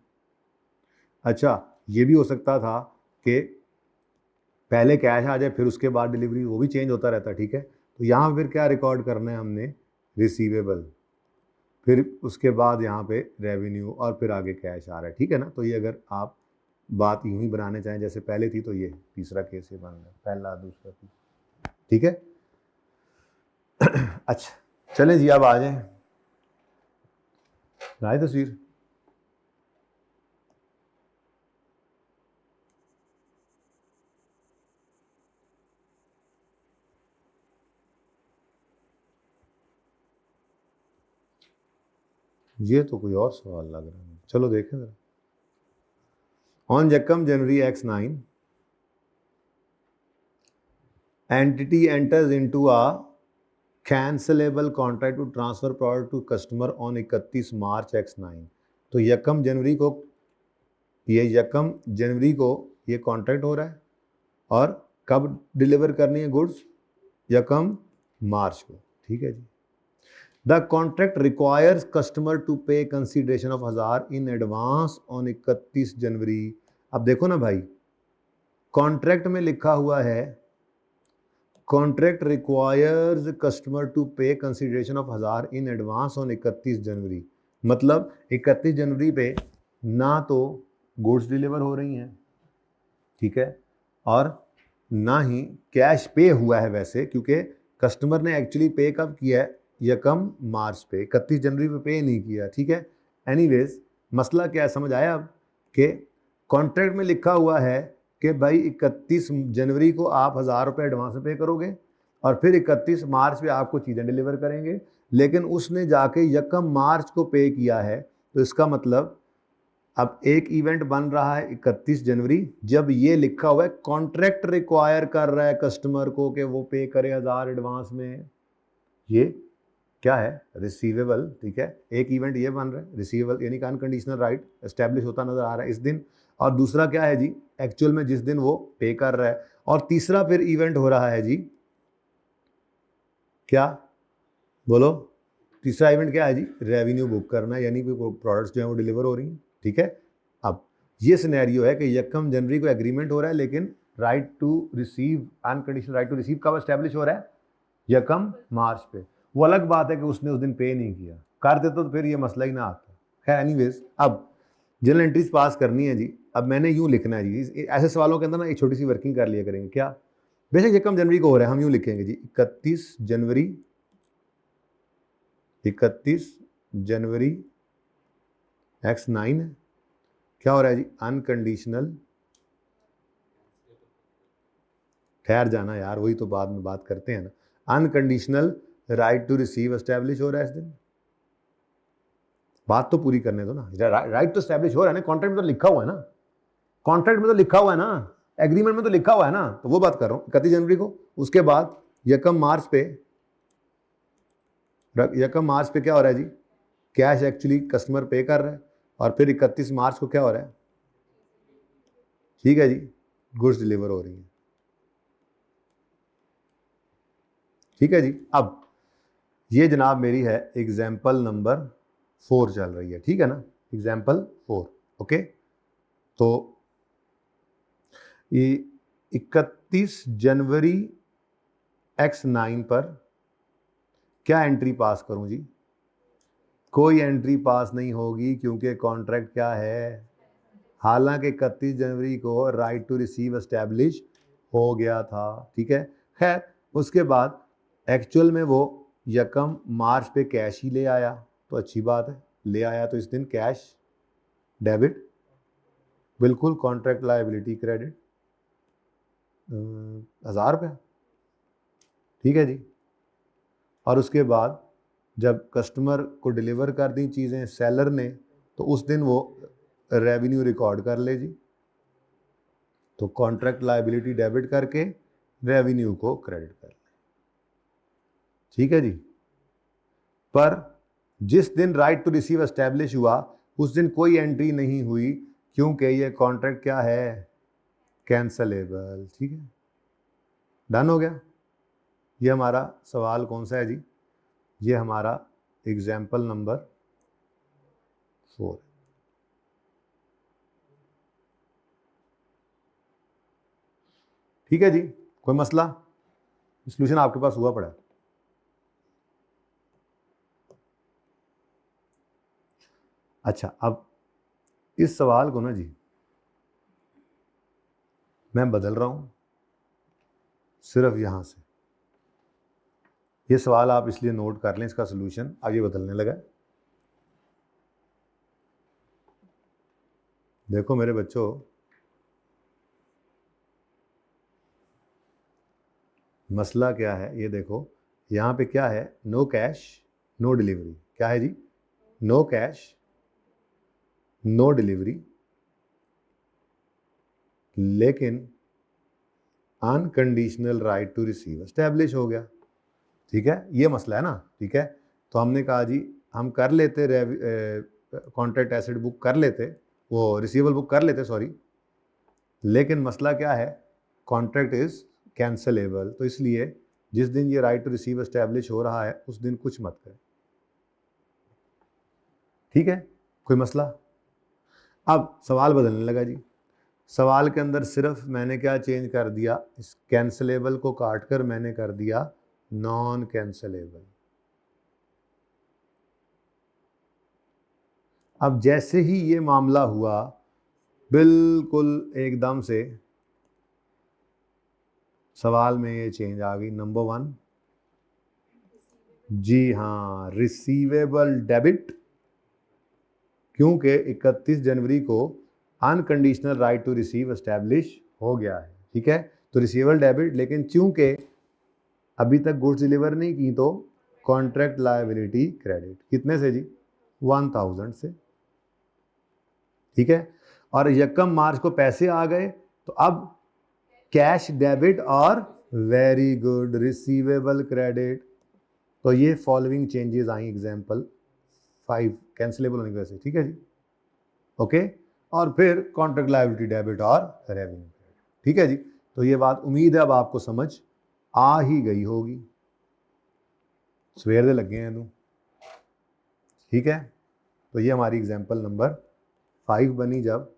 अच्छा, ये भी हो सकता था कि पहले कैश आ जाए फिर उसके बाद डिलीवरी, वो भी चेंज होता रहता, ठीक है। तो यहाँ फिर क्या रिकॉर्ड करना है हमने, रिसीवेबल, फिर उसके बाद यहाँ पे रेवेन्यू, और फिर आगे कैश आ रहा है, ठीक है ना। तो ये अगर आप बात यूं ही बनाने चाहें जैसे पहले थी, तो ये तीसरा केस ये बन रहा है, पहला दूसरा तीसरा, ठीक है। अच्छा, चलें जी, अब आ जाए, आए तस्वीर। ये तो कोई और सवाल लग रहा है, चलो देखें जरा। ऑन यकम जनवरी X9 entity enters into a cancellable contract to transfer product to customer on 31 March X9। तो यकम जनवरी को ये कॉन्ट्रैक्ट हो रहा है, और कब डिलीवर करनी है गुड्स, यकम मार्च को, ठीक है जी। The contract requires customer to pay consideration of 1000 in advance on 31 January. अब देखो ना भाई, कॉन्ट्रैक्ट में लिखा हुआ है contract requires customer to pay consideration of 1000 in advance on 31 January, मतलब 31 जनवरी पे ना तो गुड्स डिलीवर हो रही हैं, ठीक है, और ना ही कैश पे हुआ है वैसे, क्योंकि कस्टमर ने एक्चुअली पे कब किया है, यकम मार्च पे, 31 जनवरी पे नहीं किया, ठीक है। एनीवेज, मसला क्या है समझ आया अब, कि कॉन्ट्रैक्ट में लिखा हुआ है कि भाई 31 जनवरी को आप 1000 रुपये एडवांस पे करोगे, और फिर 31 मार्च पे आपको चीज़ें डिलीवर करेंगे, लेकिन उसने जाके यकम मार्च को पे किया है, तो इसका मतलब अब एक इवेंट बन रहा है 31 जनवरी, जब ये लिखा हुआ है कॉन्ट्रैक्ट रिक्वायर कर रहा है कस्टमर को कि वो पे करे 1000 एडवांस में, ये क्या है, रिसीवेबल, ठीक है। एक इवेंट ये बन रहा है रिसीवेबल, यानी कि अनकंडीशनल राइट एस्टैब्लिश होता नजर आ रहा है इस दिन, और दूसरा क्या है जी, एक्चुअल में जिस दिन वो पे कर रहा है, और तीसरा फिर इवेंट हो रहा है जी, क्या बोलो, तीसरा इवेंट क्या है जी, रेवेन्यू बुक करना है, यानी कि प्रोडक्ट्स जो है वो डिलीवर हो रही हैं, ठीक है। अब ये सिनेरियो है कि यकम जनवरी को एग्रीमेंट हो रहा है, लेकिन right to receive, unconditional right to receive कब एस्टैब्लिश हो रहा है, यकम मार्च पे। वो अलग बात है कि उसने उस दिन पे नहीं किया, कर देता तो फिर ये मसला ही ना आता, खैर एनीवेज। अब जनरल एंट्रीज पास करनी है जी। अब मैंने यूँ लिखना है जी, ऐसे सवालों के अंदर ना एक छोटी सी वर्किंग कर लिया करेंगे, क्या, बेशक यकम जनवरी को हो रहा है, हम यूँ लिखेंगे जी 31 जनवरी 31 जनवरी X9 है, क्या हो रहा है जी, अनकंडीशनल, ठहर जाना यार, वही तो बाद में बात करते हैं ना, unconditional right to receive establish हो रहा है इस दिन, बात तो पूरी करने दो ना, राइट तो एस्टैब्लिश हो रहा है ना, कॉन्ट्रैक्ट में तो लिखा हुआ है ना, कॉन्ट्रैक्ट में तो लिखा हुआ है ना, एग्रीमेंट में तो लिखा हुआ है ना, तो वो बात कर रहा हूं 31 जनवरी को। उसके बाद यकम मार्च पे क्या हो रहा है जी, कैश एक्चुअली कस्टमर पे कर रहा है, और फिर 31 मार्च को क्या हो रहा है, ठीक है जी, गुड्स डिलीवर हो रही है, ठीक है जी। अब ये जनाब मेरी है एग्जाम्पल नंबर 4 चल रही है, ठीक है ना, एग्जाम्पल 4, ओके। तो ये 31 जनवरी X9 पर क्या एंट्री पास करूं जी, कोई एंट्री पास नहीं होगी, क्योंकि कॉन्ट्रैक्ट क्या है, हालांकि 31 जनवरी को राइट टू रिसीव एस्टैब्लिश हो गया था, ठीक है। खैर उसके बाद एक्चुअल में वो यकम मार्च पे कैश ही ले आया, तो अच्छी बात है, ले आया तो इस दिन कैश डेबिट, बिल्कुल, कॉन्ट्रैक्ट लायबिलिटी क्रेडिट 1000 रुपया, ठीक है जी। और उसके बाद जब कस्टमर को डिलीवर कर दी चीज़ें सेलर ने, तो उस दिन वो रेवेन्यू रिकॉर्ड कर ले जी, तो कॉन्ट्रैक्ट लायबिलिटी डेबिट करके रेवेन्यू को क्रेडिट कर ले, ठीक है जी। पर जिस दिन राइट टू रिसीव एस्टैब्लिश हुआ उस दिन कोई एंट्री नहीं हुई, क्योंकि ये कॉन्ट्रैक्ट क्या है, कैंसलेबल, ठीक है, डन हो गया। ये हमारा सवाल कौन सा है जी, ये हमारा एग्जाम्पल नंबर 4, ठीक है जी। कोई मसला, सॉल्यूशन आपके पास हुआ पड़ा है। अच्छा, अब इस सवाल को ना जी मैं बदल रहा हूं सिर्फ यहां से, ये सवाल आप इसलिए नोट कर लें, इसका सॉल्यूशन अब ये बदलने लगा। देखो मेरे बच्चों, मसला क्या है ये देखो, यहां पे क्या है, नो कैश नो डिलीवरी, क्या है जी, नो कैश नो डिलीवरी, लेकिन unconditional right to receive establish हो गया, ठीक है, ये मसला है ना, ठीक है। तो हमने कहा जी हम कर लेते कॉन्ट्रैक्ट एसेट बुक कर लेते, वो रिसीवेबल बुक कर लेते, सॉरी, लेकिन मसला क्या है, कॉन्ट्रैक्ट इज कैंसलेबल, तो इसलिए जिस दिन ये राइट टू रिसीव एस्टैब्लिश हो रहा है उस दिन कुछ मत करें, ठीक है, कोई मसला। अब सवाल बदलने लगा जी, सवाल के अंदर सिर्फ मैंने क्या चेंज कर दिया, इस कैंसलेबल को काट कर मैंने कर दिया नॉन कैंसलेबल। अब जैसे ही ये मामला हुआ बिल्कुल एकदम से सवाल में ये चेंज आ गई, नंबर 1, जी हाँ, रिसीवेबल डेबिट, क्योंकि 31 जनवरी को unconditional right to receive establish हो गया है, ठीक है, तो रिसीवेबल डेबिट, लेकिन चूंकि अभी तक गुड्स डिलीवर नहीं की तो कॉन्ट्रैक्ट लायबिलिटी क्रेडिट, कितने से जी, 1000 से, ठीक है। और यकम मार्च को पैसे आ गए, तो अब कैश डेबिट और वेरी गुड रिसीवेबल क्रेडिट, तो ये फॉलोइंग चेंजेस आई एग्जाम्पल 5 कैंसिलेबल होने की वजह से, ठीक है जी, ओके। और फिर कॉन्ट्रैक्ट लायबिलिटी डेबिट और रेवेन्यू क्रेडिट, ठीक है जी। तो ये बात उम्मीद है अब आपको समझ आ ही गई होगी, सवेर दे लगे हैं तू, ठीक है। तो ये हमारी एग्जाम्पल नंबर 5 बनी जब,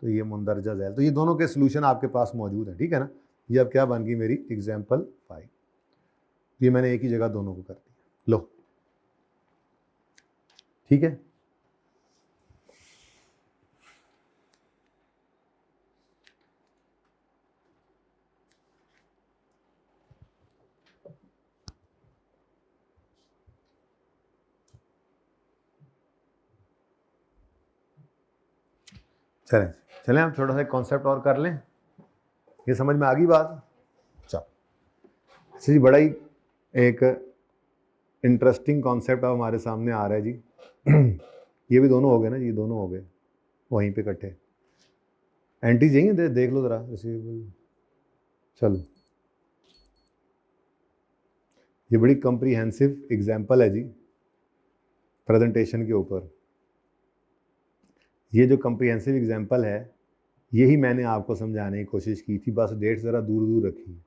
तो ये मुंदरजा झैल, तो ये दोनों के सोल्यूशन आपके पास मौजूद है, ठीक है ना। ये अब क्या बन गई मेरी एग्जाम्पल 5, ये मैंने एक ही जगह दोनों को कर दिया, लो, ठीक है। चलें चलें हम थोड़ा सा कॉन्सेप्ट और कर लें, ये समझ में आ गई बात। चलो जी, बड़ा ही एक इंटरेस्टिंग कॉन्सेप्ट अब हमारे सामने आ रहा है जी। ये भी दोनों हो गए ना जी, दोनों हो गए वहीं पे इकट्ठे। एंटी चाहिए देख लो ज़रा रिसीवेबल। चलो ये बड़ी कॉम्प्रिहेंसिव एग्जाम्पल है जी प्रेजेंटेशन के ऊपर। ये जो कॉम्प्रिहेंसिव एग्जाम्पल है यही मैंने आपको समझाने की कोशिश की थी, बस डेट ज़रा दूर दूर रखी।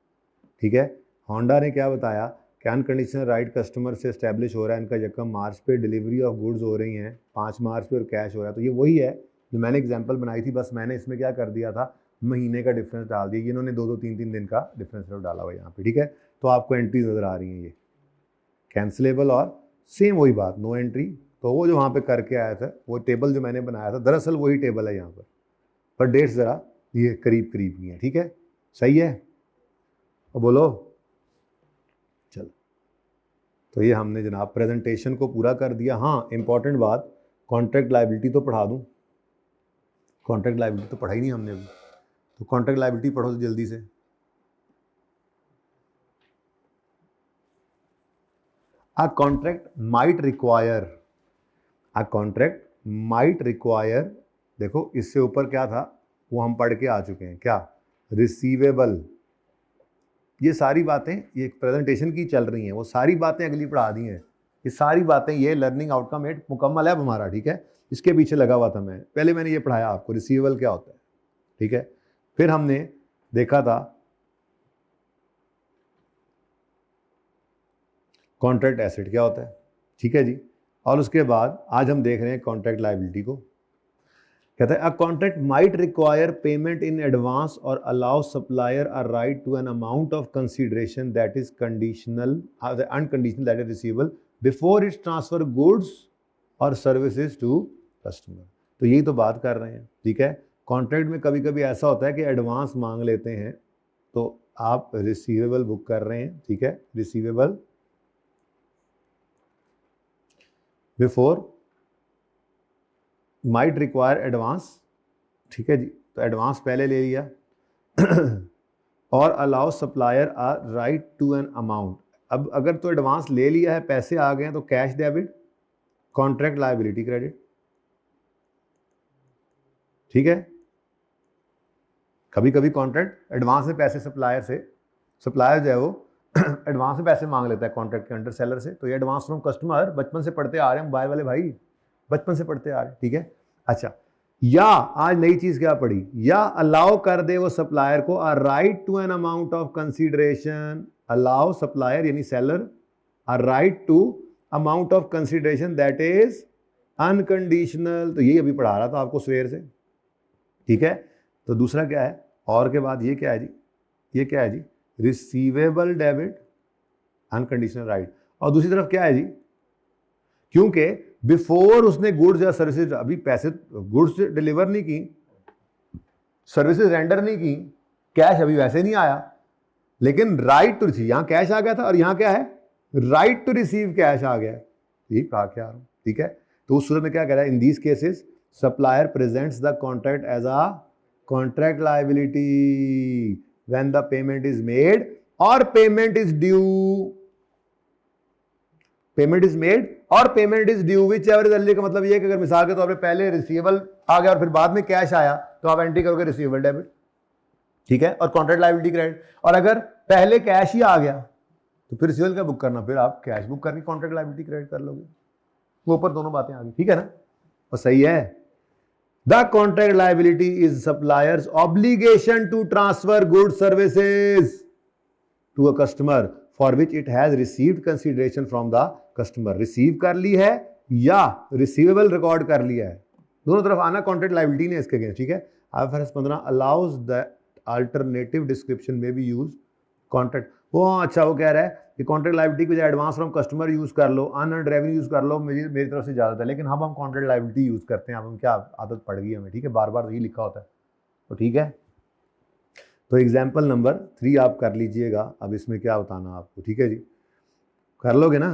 ठीक है, होंडा ने क्या बताया कि अनकंडीशनल राइट कस्टमर से इस्टेब्लिश हो रहा है, इनका यकम मार्च पे डिलीवरी ऑफ गुड्स हो रही हैं 5 मार्च पे और कैश हो रहा है। तो ये वही है जो मैंने एग्जांपल बनाई थी, बस मैंने इसमें क्या कर दिया था, महीने का डिफरेंस डाल दिया। इन्होंने 2-2 3-3 दिन का डिफरेंस डाला हुआ यहाँ पे। ठीक है, तो आपको एंट्रीज नज़र आ रही हैं ये कैंसिलेबल और सेम वही बात नो एंट्री। तो वो जो वहाँ पे करके आया था वो टेबल जो मैंने बनाया था दरअसल वही टेबल है यहाँ पर डेट्स ज़रा ये करीब करीब की हैं। ठीक है, सही है, और बोलो। चलो तो ये हमने जनाब प्रेजेंटेशन को पूरा कर दिया। हाँ इंपॉर्टेंट बात, कॉन्ट्रैक्ट लायबिलिटी तो पढ़ा दूँ। कॉन्ट्रैक्ट लायबिलिटी तो पढ़ा ही नहीं हमने अभी, तो कॉन्ट्रैक्ट लायबिलिटी पढ़ो तो जल्दी से। A contract might require, a contract might require, देखो इससे ऊपर क्या था वो हम पढ़ के आ चुके हैं, क्या रिसीवेबल। ये सारी बातें ये प्रेजेंटेशन की चल रही हैं, वो सारी बातें अगली पढ़ा दी हैं। ये सारी बातें, ये लर्निंग आउटकम 8 मुकम्मल है अब हमारा। ठीक है, इसके पीछे लगा हुआ था मैं, पहले मैंने ये पढ़ाया आपको रिसीवेबल क्या होता है। ठीक है, फिर हमने देखा था कॉन्ट्रैक्ट एसेट क्या होता है। ठीक है जी, और उसके बाद आज हम देख रहे हैं कॉन्ट्रैक्ट लायबिलिटी को। कहता है a contract might require payment in advance और allow supplier a right to an amount of consideration that is conditional unconditional that is receivable before it's transfer goods और सर्विसेज टू कस्टमर। तो यही तो बात कर रहे हैं। ठीक है, कॉन्ट्रैक्ट में कभी कभी ऐसा होता है कि एडवांस मांग लेते हैं, तो आप रिसीवेबल बुक कर रहे हैं। ठीक है, receivable before might require advance. ठीक है जी, तो एडवांस पहले ले लिया और allow supplier a right to an amount. अब अगर तो एडवांस ले लिया है, पैसे आ गए हैं, तो cash debit, contract liability credit. ठीक है, कभी कभी कॉन्ट्रैक्ट एडवांस में पैसे सप्लायर से, सप्लायर जो है वो एडवांस में पैसे मांग लेता है कॉन्ट्रैक्ट के अंडर सेलर से। तो ये एडवांस फ्रॉम कस्टमर बचपन से पढ़ते आ रहे हैं मोबाइल वाले भाई, बचपन से पढ़ते आ रहे हैं। ठीक है, अच्छा, या आज नई चीज क्या पढ़ी, या अलाउ कर दे वो सप्लायर को a right to an amount of consideration. Allow supplier यानी seller a right to amount of consideration that is unconditional. तो यही अभी पढ़ा रहा था आपको सवेर से। ठीक है, तो दूसरा क्या है, और के बाद ये क्या है जी, ये क्या है जी, रिसीवेबल डेबिट अनकंडीशनल राइट। और दूसरी तरफ क्या है जी, क्योंकि बिफोर उसने गुड्स या सर्विसेज, अभी पैसे गुड्स डिलीवर नहीं की, सर्विसेज रेंडर नहीं की, कैश अभी वैसे नहीं आया, लेकिन राइट टू रिसीव, यहां कैश आ गया था और यहां क्या है, राइट टू रिसीव कैश आ गया। यही कहा क्या आ रहा हूं। ठीक है, तो उस सूरत में क्या कह रहा है, in these cases supplier presents the contract as a contract liability when the payment is made और payment is due. Payment is made और payment is due whichever is early, का मतलब ये है कि अगर मिसाल के तौर पे पहले रिसीवेबल आ गया और फिर बाद में कैश आया तो आप एंट्री करोगे रिसीवेबल डेबिट। ठीक है, और कॉन्ट्रैक्ट लायबिलिटी क्रेडिट। और अगर पहले कैश ही आ गया तो फिर रिसीवेबल का बुक करना, फिर आप कैश बुक करके कॉन्ट्रैक्ट लायबिलिटी क्रेडिट कर लोगे। वो ऊपर दोनों बातें आ गई। ठीक है ना, और सही है। The contract liability is supplier's obligation to transfer good services to a customer for which it has received consideration from the customer. Receive कर ली है या रिसीवेबल रिकॉर्ड कर लिया है, दोनों तरफ आना कॉन्ट्रैक्ट लायबिलिटी ने इसके अगेंस्ट। ठीक है, IFRS 15 allows the alternative description में भी यूज कॉन्ट्रैक्ट। वो अच्छा, वो कह रहा है कि कॉन्ट्रैक्ट लायबिलिटी की बजाय एडवांस फ्रॉम कस्टमर यूज कर लो, अनअर्न्ड रेवेन्यू यूज कर लो, मेरी तरफ से इजाजत है, लेकिन हम कॉन्ट्रैक्ट लायबिलिटी यूज करते हैं। अब हम क्या आदत पड़ गई हमें। ठीक है, बार बार यही लिखा होता है। तो ठीक है, तो एग्जाम्पल नंबर 3 आप कर लीजिएगा। अब इसमें क्या बताना आपको, ठीक है जी, कर लोगे ना।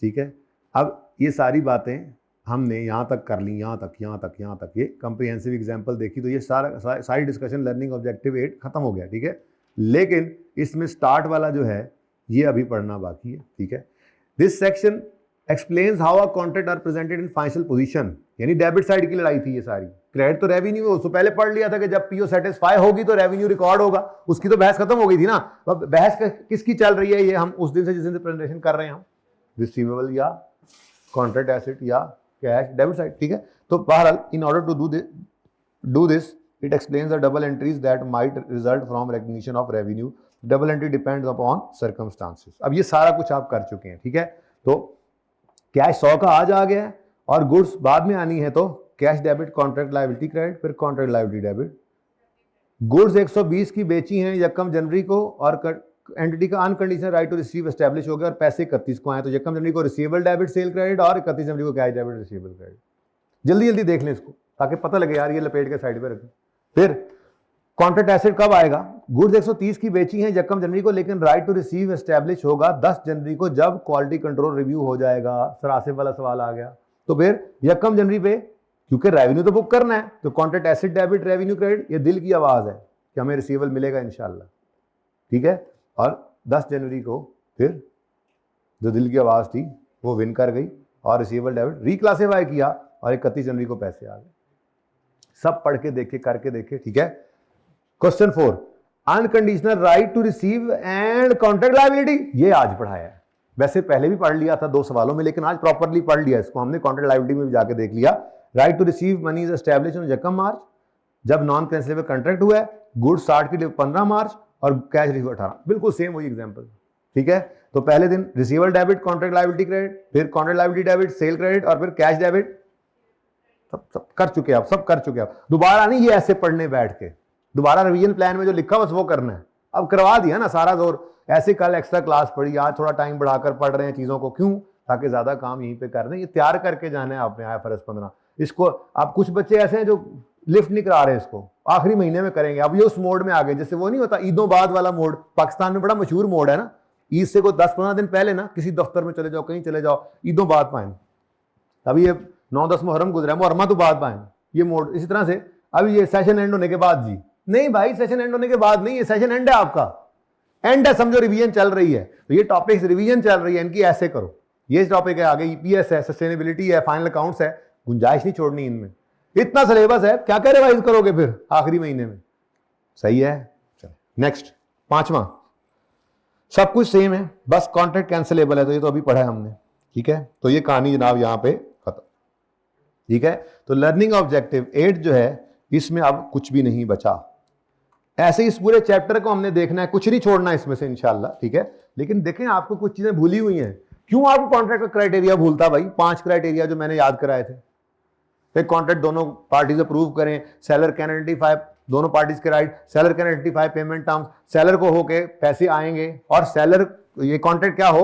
ठीक है, अब ये सारी बातें हमने यहाँ तक कर ली, यहाँ तक ये कंप्रिहेंसिव एग्जाम्पल देखी, तो ये सारी डिस्कशन लर्निंग ऑब्जेक्टिव 8 खत्म हो गया, ठीक है। लेकिन इसमें स्टार्ट वाला जो है ये अभी पढ़ना बाकी है, ठीक है। This section explains how a contract are presented in financial position, यानी डेबिट साइड की लड़ाई थी ये सारी। क्रेडिट तो रेवेन्यू उससे पहले पढ़ लिया था कि जब पीओ सेटिस्फाई होगी तो रेवेन्यू रिकॉर्ड होगा, उसकी तो बहस खत्म हो गई थी ना। अब बहस किसकी चल रही है, ये हम उस दिन से जिस दिन से प्रेजेंटेशन कर रहे हैं, हम रिसीवेबल या कॉन्ट्रैक्ट एसेट या कैश डेबिट साइड, ठीक है। तो बहरहाल in order to do this it explains the double entries that might result from recognition of revenue, double entry depends upon circumstances. अब ये सारा कुछ आप कर चुके हैं, ठीक है। तो कैश 100 का आज आ गया है और गुड्स बाद में आनी है, तो cash debit, contract liability credit, फिर कॉन्ट्रैक्ट लायबिलिटी डेबिट। गुड्स 120 की बेची हैं यकम जनवरी को और एंटिटी का unconditional right to receive establish हो गया और पैसे 31 को आए, तो यकम जनवरी को रिसीवेबल डेबिट सेल क्रेडिट और 31 जनवरी को कैश डेबिट रिसीवेबल क्रेडिट। जल्दी जल्दी देख लें इसको ताकि पता लगे यार, ये लपेट के साइड पे रखें। फिर कॉन्ट्रैक्ट एसेट कब आएगा, गुड्स 130 की बेची हैं यकम जनवरी को, लेकिन राइट टू रिसीव एस्टैब्लिश होगा 10 जनवरी को जब क्वालिटी कंट्रोल रिव्यू हो जाएगा। सरासिफ वाला सवाल आ गया। तो फिर यकम जनवरी पे क्योंकि रेवेन्यू तो बुक करना है, तो contract asset debit revenue credit, ये दिल की आवाज है कि हमें रिसीवेबल मिलेगा इंशाल्लाह, ठीक है। और 10 जनवरी को फिर जो दिल की आवाज थी वो विन कर गई और रिसीवेबल डेबिट रिक्लासिफाई किया और 31 जनवरी को पैसे आ गए। सब पढ़ के देखे, करके देखे, ठीक है। Question 4, unconditional right to receive and contract liability, ये आज पढ़ाया है। वैसे पहले भी पढ़ लिया था 2 सवालों में, लेकिन आज प्रॉपर्ली पढ़ लिया इसको हमने। कॉन्ट्रैक्ट लायबिलिटी में भी जाके देख लिया। Right to receive money is established on यकम मार्च, जब नॉन कैंसिलेबल कॉन्ट्रैक्ट हुआ है। गुड्स 60 के लिए 15 मार्च और कैश रिसीव 18, बिल्कुल सेम वही एग्जांपल, ठीक है। तो पहले दिन receivable debit, contract liability credit, फिर contract liability debit, sale credit और फिर कैश डेबिट। सब कर चुके आप, सब कर चुके आप। दोबारा नहीं ये ऐसे पढ़ने बैठ के, दोबारा रिवीजन प्लान में जो लिखा बस वो करना है। अब करवा दिया ना सारा जोर, ऐसे कल एक्स्ट्रा क्लास पढ़ी, आज थोड़ा टाइम बढ़ाकर पढ़ रहे हैं चीजों को, क्यों, ताकि ज्यादा काम यहीं पे कर रहे हैं। ये तैयार करके जाना है आपने IFRS 15 इसको। आप कुछ बच्चे ऐसे हैं जो लिफ्ट नहीं करा रहे, इसको आखिरी महीने में करेंगे। अब ये उस मोड में आ गए, जैसे वो नहीं होता ईदों बाद वाला मोड, पाकिस्तान में बड़ा मशहूर मोड है ना। ईद से कोई 10-15 दिन पहले ना किसी दफ्तर में चले जाओ, कहीं चले जाओ, ईदों बाद पाए। अभी ये 9-10 मुहर्रम गुजरा है, मुहर्रमा तो बाद पाए ये मोड। इसी तरह से अभी ये सेशन एंड होने के बाद जी, नहीं भाई सेशन एंड होने के बाद नहीं, ये सेशन एंड है, आपका एंड है, समझो रिवीजन चल रही है। तो ये टॉपिक्स रिवीजन चल रही है, इनकी ऐसे करो। ये टॉपिक है, आगे EPS है, सस्टेनेबिलिटी है, फाइनल अकाउंट्स है, गुंजाइश नहीं छोड़नी इनमें। इतना सिलेबस है, क्या क्या रिवाइज करोगे फिर आखिरी महीने में, सही है। चलो नेक्स्ट 5वां, सब कुछ सेम है, बस कॉन्ट्रैक्ट कैंसिलेबल है, तो ये तो अभी पढ़ा है हमने, ठीक है। तो ये कहानी जनाब यहाँ पे खत्म, ठीक है। तो लर्निंग ऑब्जेक्टिव 8 जो है इसमें अब कुछ भी नहीं बचा। ऐसे इस पूरे चैप्टर को हमने देखना है, कुछ नहीं छोड़ना इसमें से इंशाल्लाह, ठीक है। लेकिन देखें आपको कुछ चीजें भूली हुई हैं। क्यों आपको कॉन्ट्रैक्ट का क्राइटेरिया भूलता भाई? 5 क्राइटेरिया जो मैंने याद कराए थे। एक कॉन्ट्रैक्ट दोनों पार्टीज अप्रूव करें, सेलर कैन आइडेंटिफाई दोनों पार्टीज के right, seller can identify payment terms, seller को होके पैसे आएंगे, और सेलर ये कॉन्ट्रैक्ट क्या हो,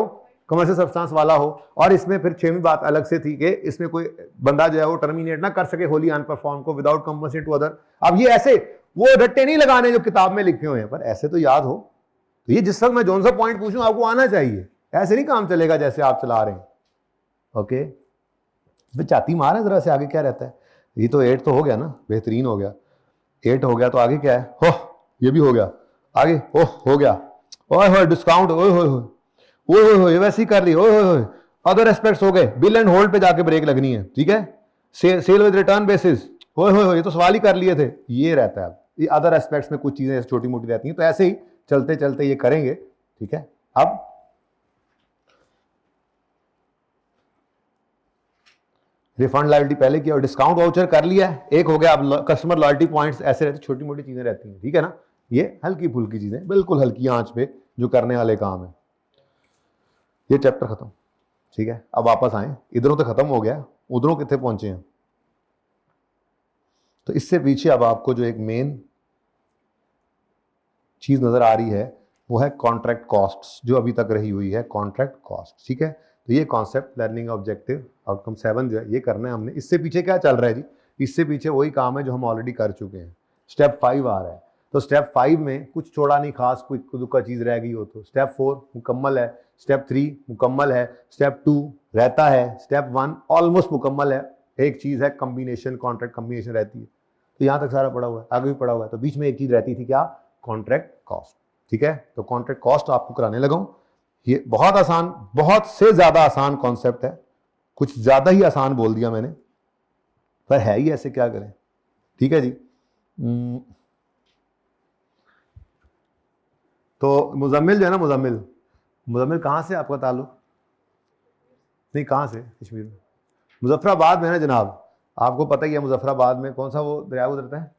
कमर्शियल सब्सटेंस वाला हो। और इसमें फिर 6वीं बात अलग से थी कि इसमें कोई बंदा जो है वो टर्मिनेट ना कर सके होली अनपरफॉर्म को विदाउट कंपनसेट टू अदर। अब ये ऐसे वो रट्टे नहीं लगाने जो किताब में लिखे हुए हैं, पर ऐसे तो याद हो। तो ये जिस वक्त मैं जोन सा पॉइंट पूछूं आपको आना चाहिए, ऐसे नहीं काम चलेगा जैसे आप चला रहे हैं। ओके, चाती मार है जरा से, आगे क्या रहता है। ये तो 8 तो हो गया ना, बेहतरीन हो गया। 8 हो गया तो आगे क्या है, हो ये भी हो गया, आगे ओह हो गया, ओए होए डिस्काउंट, ओए होए होए, ओए होए वैसे ही कर ली, ओए होए। अदर एस्पेक्ट्स हो गए, बिल एंड होल्ड पे जाके ब्रेक लगनी है, ठीक है। सेल विद रिटर्न बेसिस, ओए होए ये तो सवाल ही कर लिए थे, ये रहता है। ये अदर एस्पेक्ट्स में कुछ चीजें छोटी मोटी रहती हैं, तो ऐसे ही चलते चलते ये करेंगे, ठीक है। अब रिफंड लायबिलिटी पहले किया और डिस्काउंट वाउचर कर लिया है, एक हो गया। अब कस्टमर लॉयल्टी पॉइंट्स, ऐसे रहते छोटी मोटी चीजें रहती हैं, ठीक है ना। ये हल्की फुल्की चीजें, बिल्कुल हल्की आंच पे जो करने वाले काम है। ये चैप्टर खत्म, ठीक है। अब वापस आए, इधरों तो खत्म हो गया, उधरों कितने पहुंचे हैं। तो इससे पीछे अब आपको जो एक मेन चीज नजर आ रही है वो है कॉन्ट्रैक्ट कॉस्ट्स, जो अभी तक रही हुई है कॉन्ट्रैक्ट कॉस्ट, ठीक है। तो ये कॉन्सेप्ट लर्निंग ऑब्जेक्टिव आउटकम 7 जो है ये करना है हमने। इससे पीछे क्या चल रहा है जी, इससे पीछे वही काम है जो हम ऑलरेडी कर चुके हैं। स्टेप 5 आ रहा है, तो स्टेप 5 में कुछ छोड़ा नहीं खास, कोई दुक्का चीज़ रह गई हो तो स्टेप 4 मुकम्मल है, स्टेप 3 मुकम्मल है, स्टेप 2 रहता है, स्टेप 1 ऑलमोस्ट मुकम्मल है। एक चीज़ है कॉम्बिनेशन, कॉन्ट्रैक्ट कॉम्बिनेशन रहती है। तो यहाँ तक सारा पड़ा हुआ है, आगे भी पड़ा हुआ है। तो बीच में एक चीज़ रहती थी क्या, कॉन्ट्रैक्ट कॉस्ट। ठीक है, तो कॉन्ट्रैक्ट कॉस्ट आपको कराने लगा हूँ। ये बहुत आसान, बहुत से ज़्यादा आसान कॉन्सेप्ट है, कुछ ज़्यादा ही आसान बोल दिया मैंने, पर है ही ऐसे, क्या करें। ठीक है जी। तो मुजम्मिल जो है ना, मुजम्मिल कहाँ से आपका ताल्लुक? नहीं, कहाँ से? कश्मीर में, मुजफ्फराबाद में है ना जनाब। आपको पता ही है मुजफ्फराबाद में कौन सा वो दरिया गुजरता है,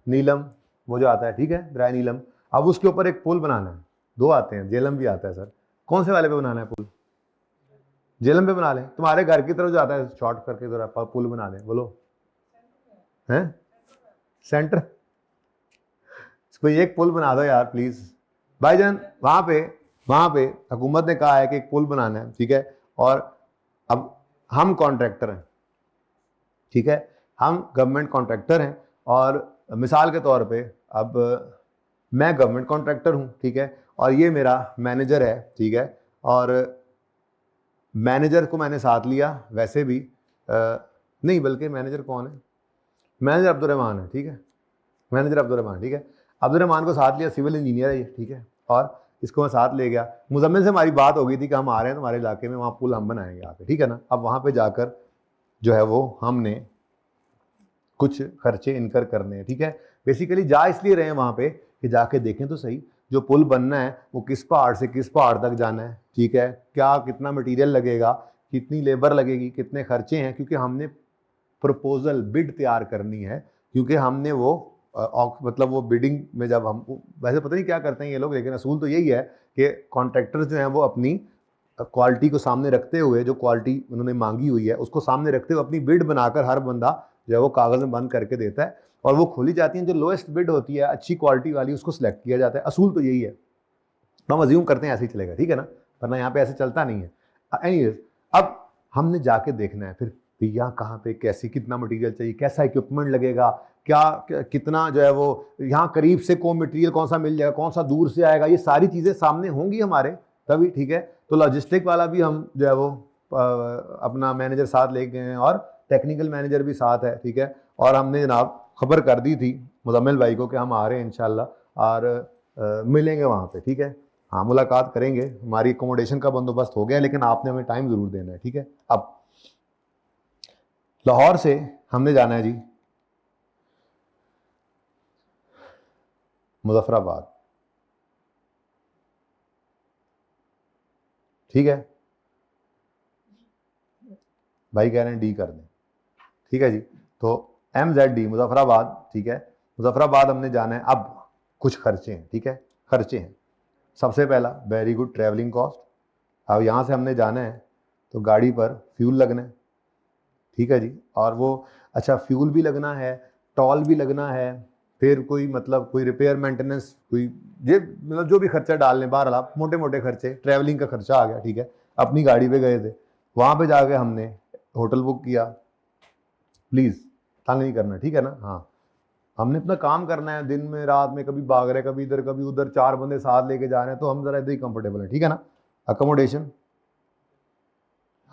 नीलम, वो जो आता है, ठीक है, दरिया नीलम। अब उसके ऊपर एक पुल बनाना है, 2 आते हैं, जेलम भी आता है सर। कौन से वाले पे बनाना है पुल? जेलम पे बना लें। तुम्हारे घर की तरफ जो आता है शॉर्ट करके जरा पुल बना दें, बोलो। हैं, सेंटर, कोई एक पुल बना दो यार प्लीज भाईजान। वहां पे हुकूमत ने कहा है कि एक पुल बनाना है, ठीक है। और अब हम कॉन्ट्रैक्टर हैं, ठीक है, हम गवर्नमेंट कॉन्ट्रैक्टर हैं। और मिसाल के तौर पे अब मैं गवर्नमेंट कॉन्ट्रैक्टर हूं, ठीक है, और ये मेरा मैनेजर है, ठीक है। और मैनेजर को मैंने साथ लिया, वैसे भी नहीं, बल्कि मैनेजर कौन है, मैनेजर अब्दुर्रहमान है, ठीक है, मैनेजर अब्दुर्रहमान, ठीक है। अब्दुर्रहमान को साथ लिया, सिविल इंजीनियर है ये, ठीक है, और इसको मैं साथ ले गया। मुजम्मिल से हमारी बात हो गई थी कि हम आ रहे हैं तुम्हारे इलाके में, वहाँ पुल हम बनाएंगे यहाँ पे, ठीक है ना। अब वहाँ पे जाकर जो है वो हमने कुछ खर्चे इनकर करने हैं, ठीक है। बेसिकली जा इसलिए रहे हैं वहाँ पे कि जाके देखें तो सही जो पुल बनना है वो किस पहाड़ से किस पहाड़ तक जाना है, ठीक है, क्या कितना मटेरियल लगेगा, कितनी लेबर लगेगी, कितने खर्चे हैं, क्योंकि हमने प्रपोजल बिड तैयार करनी है। क्योंकि हमने वो मतलब वो बिडिंग में जब हम, वैसे पता नहीं क्या करते हैं ये लोग, लेकिन असूल तो यही है कि कॉन्ट्रैक्टर्स जो हैं वो अपनी क्वालिटी को सामने रखते हुए, जो क्वालिटी उन्होंने मांगी हुई है उसको सामने रखते हुए अपनी बिड बनाकर हर बंदा जो है वो कागज़ में बंद करके देता है, और वो खोली जाती है। जो लोएस्ट बिड होती है अच्छी क्वालिटी वाली, उसको सिलेक्ट किया जाता है। असूल तो यही है, तो हम अज्यूम करते हैं ऐसे ही चलेगा, ठीक है ना, वरना यहाँ पे ऐसे चलता नहीं है। एनीवेज, अब हमने जाके देखना है फिर यहाँ कहाँ पे कैसी, कितना मटेरियल चाहिए, कैसा इक्विपमेंट लगेगा, कितना जो है वो यहाँ करीब से कौन मटेरियल कौन सा मिल जाएगा, कौन सा दूर से आएगा, ये सारी चीज़ें सामने होंगी हमारे तभी, ठीक है। तो लॉजिस्टिक वाला भी हम जो है वो अपना मैनेजर साथ ले गए हैं, और टेक्निकल मैनेजर भी साथ है, ठीक है। और हमने जनाब खबर कर दी थी मुजम्मिल भाई को कि हम आ रहे हैं इंशाल्लाह, और मिलेंगे वहाँ पे, ठीक है। हाँ, मुलाकात करेंगे। हमारी अकोमोडेशन का बंदोबस्त हो गया, लेकिन आपने हमें टाइम ज़रूर देना है, ठीक है। अब लाहौर से हमने जाना है जी मुजफ्फराबाद, ठीक है। भाई कह रहे हैं डी कर दें, ठीक है जी। तो MZD मुजफ्फराबाद, ठीक है, मुजफ्फराबाद हमने जाना है। अब कुछ खर्चे हैं, ठीक है, खर्चे हैं। सबसे पहला वेरी गुड ट्रैवलिंग कॉस्ट। अब यहाँ से हमने जाना है तो गाड़ी पर फ्यूल लगना है, ठीक है जी। और वो अच्छा फ्यूल भी लगना है, टॉल भी लगना है, फिर कोई मतलब कोई रिपेयर मेंटेनेंस, कोई ये मतलब जो भी खर्चा डाल लें, बहरहाल आप मोटे मोटे खर्चे, ट्रैवलिंग का खर्चा आ गया, ठीक है। अपनी गाड़ी पे गए थे, वहाँ पे जाके हमने होटल बुक किया। प्लीज़ तंग नहीं करना, ठीक है ना। हाँ, हमने अपना काम करना है, दिन में रात में कभी भाग रहे, कभी इधर कभी उधर, 4 बंदे साथ लेके जा रहे हैं, तो हम ज़रा इधर ही कंफर्टेबल हैं, ठीक है ना। अकोमोडेशन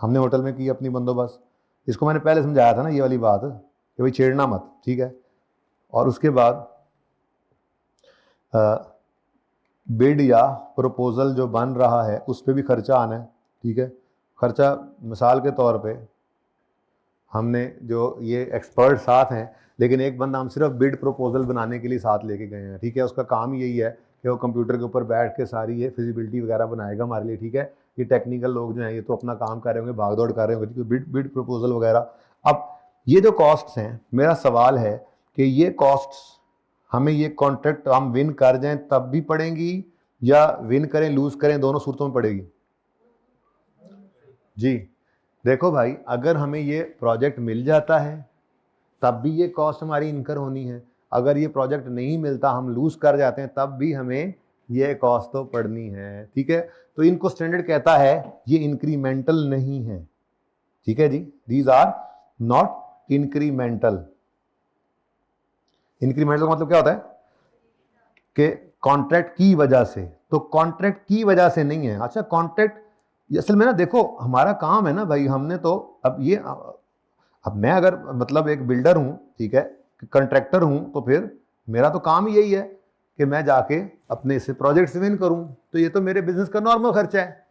हमने होटल में की अपनी बंदोबस्त, इसको मैंने पहले समझाया था ना ये वाली बात कि भाई छेड़ना मत, ठीक है। और उसके बाद बिड या प्रपोजल जो बन रहा है उस पर भी खर्चा आना है, ठीक है। खर्चा मिसाल के तौर पे हमने जो ये एक्सपर्ट साथ हैं, लेकिन एक बंदा हम सिर्फ बिड प्रपोजल बनाने के लिए साथ लेके गए हैं, ठीक है। उसका काम यही है कि वो कंप्यूटर के ऊपर बैठ के सारी ये फिजिबिलिटी वगैरह बनाएगा हमारे लिए, ठीक है। ये टेक्निकल लोग जो हैं ये तो अपना काम कर रहे होंगे, भाग दौड़ कर रहे होंगे, बिड बिड प्रपोजल वगैरह। अब ये जो कॉस्ट्स हैं, मेरा सवाल है कि ये कॉस्ट्स हमें ये कॉन्ट्रैक्ट हम विन कर जाएं तब भी पड़ेंगी, या विन करें लूज करें दोनों सूरतों में पड़ेगी? जी देखो भाई, अगर हमें ये प्रोजेक्ट मिल जाता है तब भी ये कॉस्ट हमारी इनकर होनी है। अगर ये प्रोजेक्ट नहीं मिलता, हम लूज कर जाते हैं, तब भी हमें ये कॉस्ट तो पड़नी है, ठीक है। तो इनको स्टैंडर्ड कहता है ये इंक्रीमेंटल नहीं है, ठीक है जी। These are not incremental. Incremental का मतलब क्या होता है? कि कॉन्ट्रैक्ट की वजह से, तो कॉन्ट्रैक्ट की वजह से नहीं है। अच्छा, कॉन्ट्रैक्ट असल में ना देखो हमारा काम है ना भाई, हमने तो अब मैं अगर मतलब एक बिल्डर हूँ, ठीक है, कंट्रैक्टर हूँ, तो फिर मेरा तो काम ही यही है कि मैं जाके अपने से प्रोजेक्ट्स विन करूँ। तो ये तो मेरे बिजनेस का नॉर्मल खर्चा है,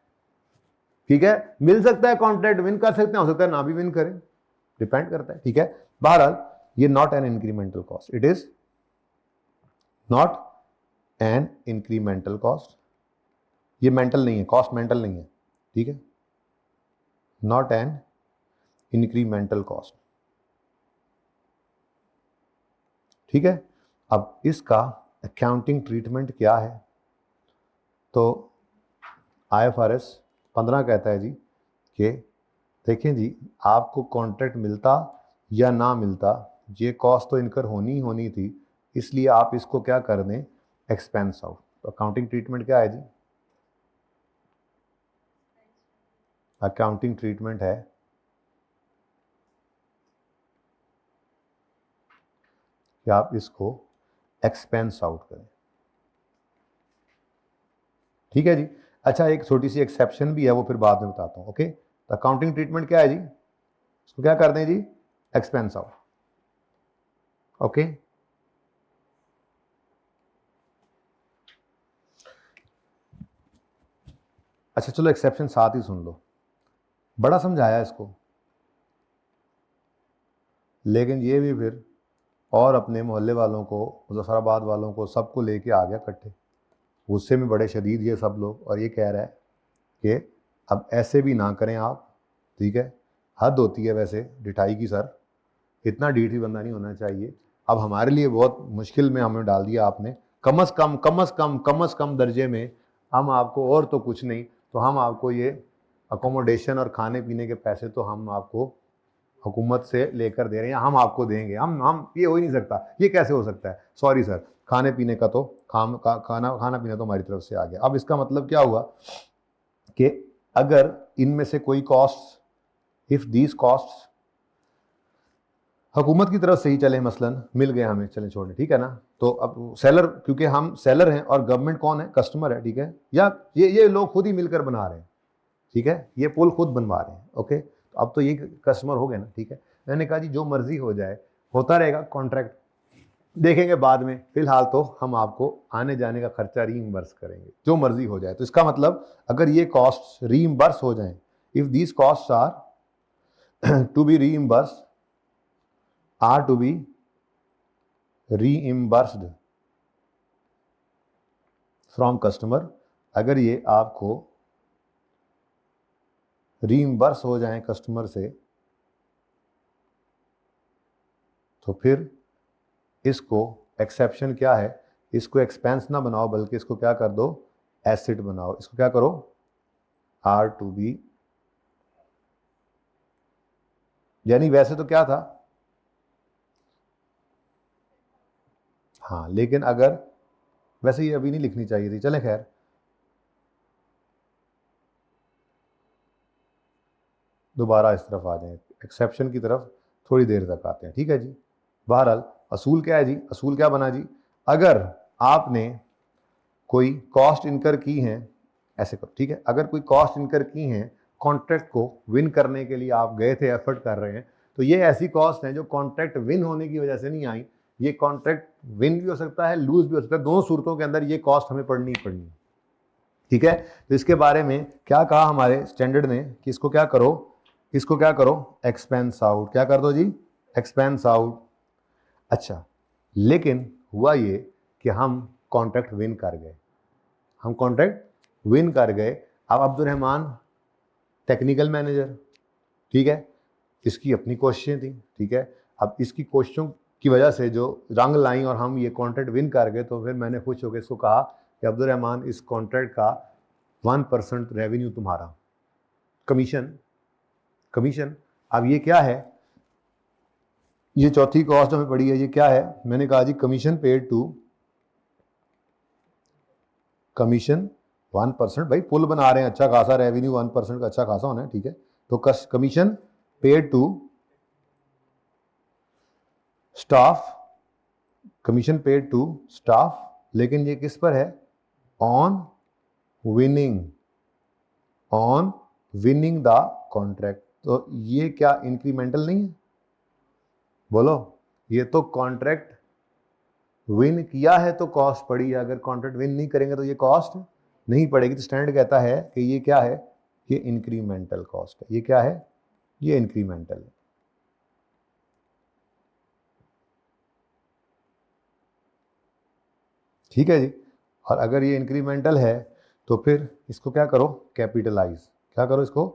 ठीक है। मिल सकता है कॉन्ट्रैक्ट, विन कर सकते हैं, हो सकता है ना भी विन करें, डिपेंड करता है, ठीक है। बहरहाल ये not an incremental cost, it is not an incremental cost. ये मेंटल नहीं है, कॉस्ट मेंटल नहीं है, ठीक है, नॉट एन इंक्रीमेंटल कॉस्ट, ठीक है। अब इसका अकाउंटिंग ट्रीटमेंट क्या है? तो IFRS 15 कहता है जी कि देखें जी, आपको कॉन्ट्रैक्ट मिलता या ना मिलता, ये कॉस्ट तो इनकर होनी ही होनी थी, इसलिए आप इसको क्या कर दें, एक्सपेंस आउट। तो अकाउंटिंग ट्रीटमेंट क्या है जी? अकाउंटिंग ट्रीटमेंट है कि आप इसको एक्सपेंस आउट करें, ठीक है जी। अच्छा, एक छोटी सी एक्सेप्शन भी है, वो फिर बाद में बताता हूँ, ओके। तो अकाउंटिंग ट्रीटमेंट क्या है जी? इसको क्या कर दें जी, एक्सपेंस आउट, ओके। अच्छा चलो एक्सेप्शन साथ ही सुन लो, बड़ा समझाया इसको, लेकिन ये भी फिर और अपने मोहल्ले वालों को, मुजफ्फराबाद वालों को, सबको लेके आ गया इकट्ठे, गुस्से में बड़े शदीद ये सब लोग, और ये कह रहा है कि अब ऐसे भी ना करें आप, ठीक है, हद होती है वैसे डिठाई की सर, इतना डीठ भी बंदा नहीं होना चाहिए। अब हमारे लिए बहुत मुश्किल में हमें डाल दिया आपने, कम अज़ कम दर्जे में हम आपको, और तो कुछ नहीं, तो हम आपको ये अकोमोडेशन और खाने पीने के पैसे तो हम आपको हुकूमत से लेकर दे रहे हैं, हम आपको देंगे, हम ये हो ही नहीं सकता, ये कैसे हो सकता है, सॉरी सर, खाने पीने का तो खाना पीना तो हमारी तरफ से आ गया। अब इसका मतलब क्या हुआ कि अगर इनमें से कोई कॉस्ट, इफ दीज कॉस्ट हुकूमत की तरफ से ही चले, मसलन मिल गए हमें, चले छोड़ने, ठीक है ना, तो अब सेलर, क्योंकि हम सेलर हैं और गवर्नमेंट कौन है, कस्टमर है, ठीक है, या ये लोग खुद ही मिलकर बना रहे हैं, ठीक है, ये पुल खुद बनवा रहे हैं, ओके। तो अब तो ये कस्टमर हो गए ना, ठीक है। मैंने कहा जी जो मर्जी हो जाए, होता रहेगा, कॉन्ट्रैक्ट देखेंगे बाद में, फिलहाल तो हम आपको आने जाने का खर्चा रीइंबर्स करेंगे, जो मर्जी हो जाए। तो इसका मतलब अगर ये कॉस्ट रीइंबर्स हो जाएं, if these cost are to be reimbursed, are to be reimbursed from customer, अगर ये आपको रीइंबर्स हो जाएं कस्टमर से, तो फिर इसको एक्सेप्शन क्या है, इसको एक्सपेंस ना बनाओ, बल्कि इसको क्या कर दो, एसेट बनाओ। इसको क्या करो, आर टू बी, यानी वैसे तो क्या था, हाँ, लेकिन अगर वैसे ये अभी नहीं लिखनी चाहिए थी, चले खैर, दोबारा इस तरफ आ जाएं, एक्सेप्शन की तरफ थोड़ी देर तक आते हैं, ठीक है जी। बहरहाल असूल क्या है जी, असूल क्या बना जी, अगर आपने कोई कॉस्ट इनकर की हैं, ऐसे करो, ठीक है, अगर कोई कॉस्ट इनकर की हैं कॉन्ट्रैक्ट को विन करने के लिए, आप गए थे, एफर्ट कर रहे हैं, तो ये ऐसी कॉस्ट हैं जो कॉन्ट्रैक्ट विन होने की वजह से नहीं आई, ये कॉन्ट्रैक्ट विन भी हो सकता है, लूज भी हो सकता है, दोनों सूरतों के अंदर ये कॉस्ट हमें पड़नी ही पड़नी है, ठीक है। तो इसके बारे में क्या कहा हमारे स्टैंडर्ड ने कि इसको क्या करो, इसको क्या करो, एक्सपेंस आउट, क्या कर दो जी, एक्सपेंस आउट। अच्छा, लेकिन हुआ ये कि हम कॉन्ट्रैक्ट विन कर गए, हम कॉन्ट्रैक्ट विन कर गए। अब अब्दुलरहमान टेक्निकल मैनेजर, ठीक है, इसकी अपनी कोशिशें थी, ठीक है, अब इसकी कोशिशों की वजह से जो रंग लाई और हम ये कॉन्ट्रैक्ट विन कर गए, तो फिर मैंने खुश होकर इसको कहा कि अब्दुलरहमान, इस कॉन्ट्रैक्ट का 1% रेवेन्यू तुम्हारा, कमीशन, कमीशन। अब ये क्या है, ये चौथी कॉस्ट हमें पड़ी है, ये क्या है, मैंने कहा जी कमीशन पेड टू, कमीशन 1%, भाई पुल बना रहे हैं, अच्छा खासा रेवेन्यू 1% का अच्छा खासा होना है, ठीक है, तो commission paid to staff, commission paid to staff लेकिन ये किस पर है? On winning the contract. तो ये क्या इंक्रीमेंटल नहीं है? बोलो, ये तो कॉन्ट्रैक्ट विन किया है तो कॉस्ट पड़ी है, अगर कॉन्ट्रैक्ट विन नहीं करेंगे तो ये कॉस्ट नहीं पड़ेगी। तो स्टैंडर्ड कहता है कि ये क्या है? ये इंक्रीमेंटल कॉस्ट है। ये क्या है? ये इंक्रीमेंटल है। ठीक है जी। और अगर ये इंक्रीमेंटल है तो फिर इसको क्या करो? कैपिटलाइज। क्या करो? इसको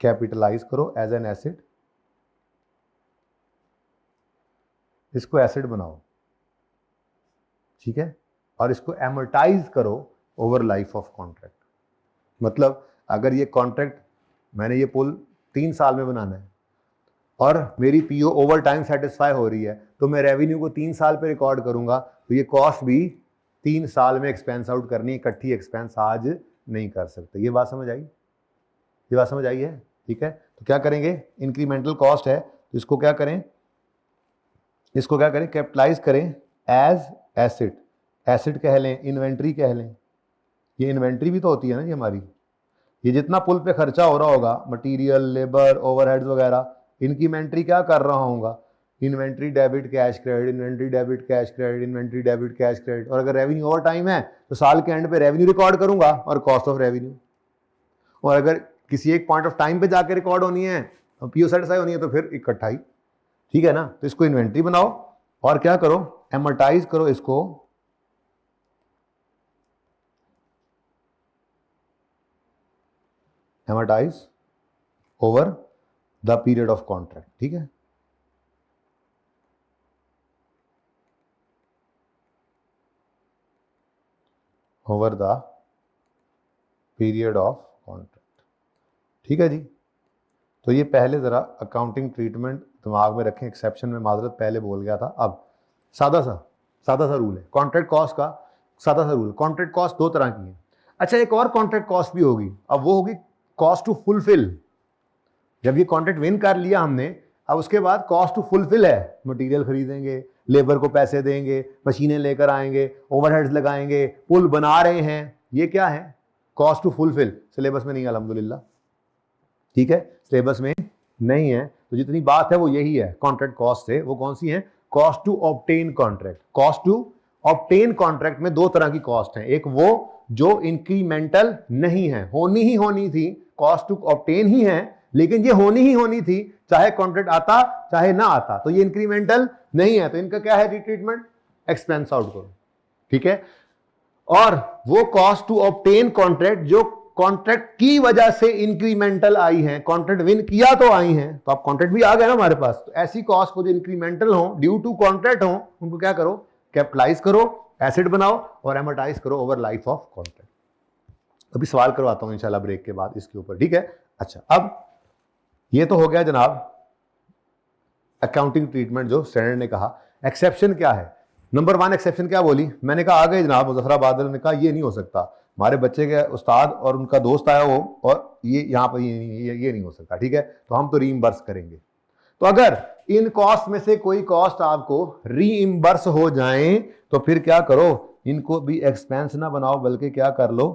कैपिटलाइज करो एज एन एसेट। इसको एसेट बनाओ, ठीक है, और इसको एमोर्टाइज करो ओवर लाइफ ऑफ कॉन्ट्रैक्ट। मतलब अगर ये कॉन्ट्रैक्ट, मैंने ये पुल 3 साल में बनाना है और मेरी पीओ ओवर टाइम सेटिस्फाई हो रही है, तो मैं रेवेन्यू को 3 साल पे रिकॉर्ड करूंगा, तो ये कॉस्ट भी 3 साल में एक्सपेंस आउट करनी, इकट्ठी एक्सपेंस आज नहीं कर सकते। ये बात समझ आई? ये बात समझ आई है? ठीक है। तो क्या करेंगे? इंक्रीमेंटल कॉस्ट है तो इसको क्या करें? इसको क्या करें? कैपिटलाइज करें एज एसेट। एसेट कह लें, इन्वेंट्री कह लें। ये इन्वेंट्री भी तो होती है ना जी हमारी। ये जितना पुल पे खर्चा हो रहा होगा, मटेरियल, लेबर, ओवरहेड्स वगैरह, इनकी इन्वेंट्री क्या कर रहा होगा? Inventory debit cash credit, inventory debit cash credit, inventory debit cash credit. और अगर रेवेन्यू ओवर टाइम है तो साल के एंड पे रेवेन्यू रिकॉर्ड करूंगा और कॉस्ट ऑफ रेवेन्यू। और अगर किसी एक पॉइंट ऑफ टाइम पे जाके रिकॉर्ड होनी है, पीओ सेटिस्फाई होनी है, तो फिर इकट्ठा ही। ठीक है ना? तो इसको इन्वेंट्री बनाओ और क्या करो? एमोर्टाइज करो इसको एमोर्टाइज over the period of contract. ठीक है, over the period of contract. ठीक है जी। तो ये पहले जरा अकाउंटिंग ट्रीटमेंट दिमाग में रखें। एक्सेप्शन में माजरत पहले बोल गया था। अब सादा सा रूल है कॉन्ट्रैक्ट कॉस्ट का। सादा सा रूल, कॉन्ट्रैक्ट कॉस्ट 2 तरह की है। अच्छा, एक और कॉन्ट्रैक्ट कॉस्ट भी होगी। अब वो होगी कॉस्ट टू फुलफिल। जब ये कॉन्ट्रैक्ट विन कर लिया हमने, अब उसके बाद कॉस्ट टू फुलफिल है। मटेरियल खरीदेंगे, लेबर को पैसे देंगे, मशीनें लेकर आएंगे, ओवरहेड्स लगाएंगे, पुल बना रहे हैं। ये क्या है? Cost to fulfil. सिलेबस में नहीं है अल्हम्दुलिल्लाह। ठीक है, सिलेबस में नहीं है। तो जितनी बात है वो यही है कॉन्ट्रैक्ट कॉस्ट से। वो कौन सी है? Cost to obtain contract. Cost to obtain contract में 2 तरह की कॉस्ट है। एक वो जो इंक्रीमेंटल नहीं है, होनी ही होनी थी, कॉस्ट टू ऑब्टेन ही है, लेकिन ये होनी ही होनी थी चाहे कॉन्ट्रैक्ट आता चाहे ना आता, तो ये इंक्रीमेंटल नहीं है। तो इनका क्या है ट्रीटमेंट? एक्सपेंस आउट करो। ठीक है। और वो कॉस्ट टू ऑब्टेन कॉन्ट्रैक्ट जो कॉन्ट्रैक्ट की वजह से इंक्रीमेंटल आई है, कॉन्ट्रैक्ट विन किया तो आई हैं, तो अब कॉन्ट्रैक्ट भी आ गया ना हमारे पास। तो ऐसी कॉस्ट को जो इंक्रीमेंटल हो, ड्यू टू कॉन्ट्रैक्ट हो, उनको क्या करो? कैपिटलाइज करो, एसेट बनाओ और एमोर्टाइज करो ओवर लाइफ ऑफ कॉन्ट्रैक्ट। अभी सवाल करवाता हूं इंशाल्लाह ब्रेक के बाद इसके ऊपर। ठीक है। अच्छा, अब ये तो हो गया जनाब अकाउंटिंग ट्रीटमेंट जो स्टैंडर्ड ने कहा। एक्सेप्शन क्या है? नंबर 1 एक्सेप्शन क्या बोली? मैंने कहा आ गए जनाब मुजफ्फराबाद ने कहा ये नहीं हो सकता, हमारे बच्चे के उस्ताद और उनका दोस्त आया हो और ये यहाँ पर ये नहीं हो सकता। ठीक है, तो हम तो रीइंबर्स करेंगे। तो अगर इन कॉस्ट में से कोई कॉस्ट आपको रीइंबर्स हो जाए तो फिर क्या करो? इनको भी एक्सपेंस ना बनाओ बल्कि क्या कर लो?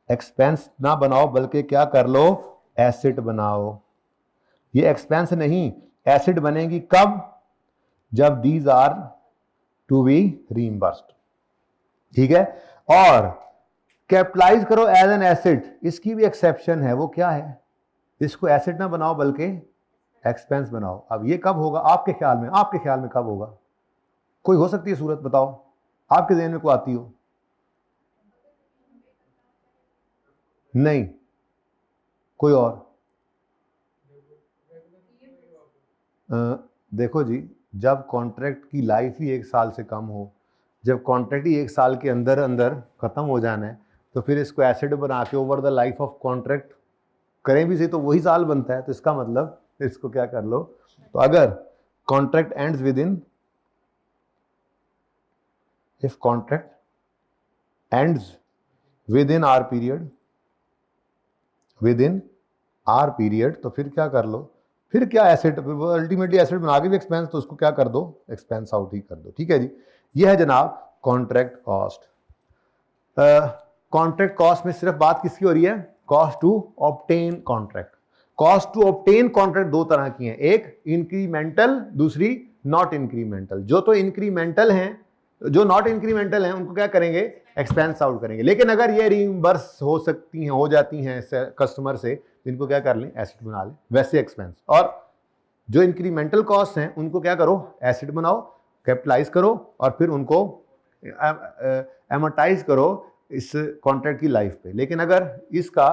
एक्सपेंस ना बनाओ बल्कि क्या कर लो? एसेट बनाओ। ये एक्सपेंस नहीं, एसेट बनेगी कब? जब दीज आर टू बी रीइंबर्स्ड। ठीक है। और कैपिटलाइज करो एज एन एसेट, इसकी भी एक्सेप्शन है। वो क्या है? इसको एसेट ना बनाओ बल्कि एक्सपेंस बनाओ। अब ये कब होगा आपके ख्याल में? आपके ख्याल में कब होगा? कोई हो सकती है सूरत, बताओ आपके ज़हन में कोई आती हो? नहीं, कोई और? देखो जी, जब कॉन्ट्रैक्ट की लाइफ ही 1 साल से कम हो, जब कॉन्ट्रैक्ट ही 1 साल के अंदर अंदर ख़त्म हो जाना है, तो फिर इसको एसेट बना के over the life of contract करें भी सही तो वही साल बनता है। तो इसका मतलब इसको क्या कर लो? तो अगर contract ends with in, if contract ends with in are period, with in are period, तो फिर क्या कर लो? फिर क्या एसेट, अल्टीमेटली एसेट बना के भी एक्सपेंस, तो उसको क्या कर दो? एक्सपेंस आउट ही कर दो। ठीक है जी। ये है जनाब कॉन्ट्रैक्ट कॉस्ट। कॉन्ट्रैक्ट कॉस्ट में सिर्फ बात किसकी हो रही है? Cost to obtain contract. Cost to obtain contract दो तरह की हैं, एक इंक्रीमेंटल, दूसरी नॉट इंक्रीमेंटल। जो तो इंक्रीमेंटल हैं, जो नॉट इंक्रीमेंटल हैं, उनको क्या करेंगे? एक्सपेंस आउट करेंगे। लेकिन अगर ये रीइंबर्स हो सकती हैं, हो जाती हैं कस्टमर से, तो इनको क्या कर लें? एसेट बना लें। वैसे एक्सपेंस। और जो इंक्रीमेंटल कॉस्ट हैं उनको क्या करो? एसेट बनाओ, कैपिटलाइज करो और फिर उनको एमोटाइज करो इस कॉन्ट्रैक्ट की लाइफ पे। लेकिन अगर इसका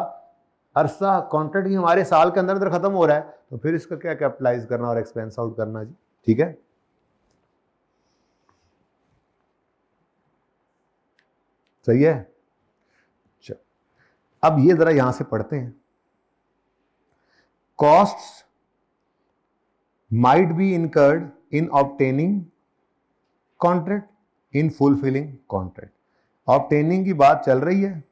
अरसा कॉन्ट्रैक्ट ही हमारे साल के अंदर खत्म हो रहा है, तो फिर इसका क्या कैपिटलाइज करना और एक्सपेंस आउट करना जी। ठीक है, सही है। चल, अब ये जरा यहां से पढ़ते हैं। Costs might be incurred in obtaining contract, in fulfilling contract। obtaining की बात चल रही है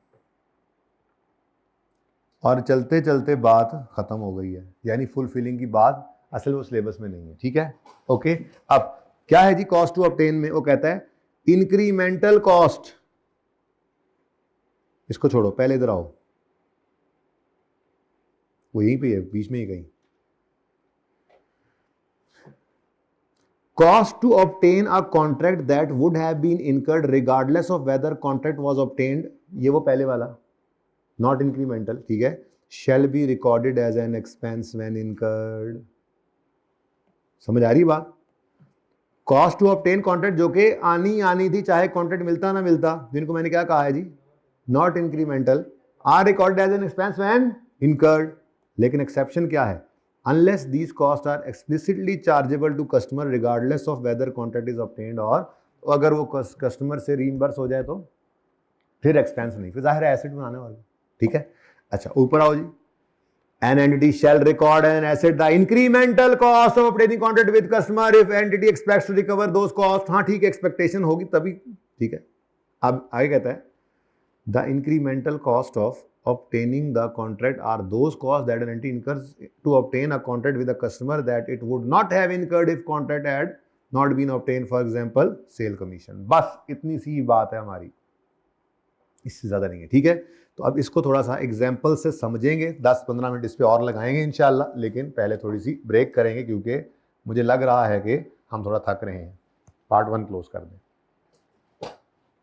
और चलते चलते बात खत्म हो गई है, यानी फुलफिलिंग की बात असल वो सिलेबस में नहीं है। ठीक है, ओके। अब क्या है जी कॉस्ट टू ऑब्टेन में? वो कहता है इंक्रीमेंटल कॉस्ट। इसको छोड़ो, पहले इधर आओ, वो यहीं पे है, बीच में ही कहीं। Cost to obtain a contract that would have been incurred regardless of whether contract was obtained, ये वो पहले वाला not incremental, ठीक है, shall be recorded as an expense when incurred। समझ आ रही बात? Cost to obtain contract जो कि आनी थी, चाहे contract मिलता ना मिलता, जिनको मैंने क्या कहा है जी? not incremental, are recorded as an expense when incurred। लेकिन exception क्या है? unless these costs are explicitly chargeable to customer regardless of whether contract is obtained, और अगर वो कस्टमर से रीइंबर्स हो जाए तो फिर एक्सपेंस नहीं, फिर जाहिर है एसेट बनाने वाले। ठीक है, अच्छा ऊपर आओ जी। An entity shall record an asset the incremental cost of obtaining contract with customer if entity expects to recover those costs। हाँ ठीक है, एक्सपेक्टेशन होगी तभी। ठीक है, अब आगे कहता है the incremental cost of obtaining the contract are those costs that an entity incurs to obtain a contract with a customer that it would not have incurred if contract had not been obtained, for example sale commission। बस इतनी सी बात है हमारी, इससे ज़्यादा नहीं है। ठीक है, तो अब इसको थोड़ा सा एग्जाम्पल से समझेंगे, 10-15 मिनट इस पर और लगाएंगे इंशाल्लाह, लेकिन पहले थोड़ी सी ब्रेक करेंगे क्योंकि मुझे लग रहा है कि हम थोड़ा थक रहे हैं। पार्ट 1 क्लोज कर दें।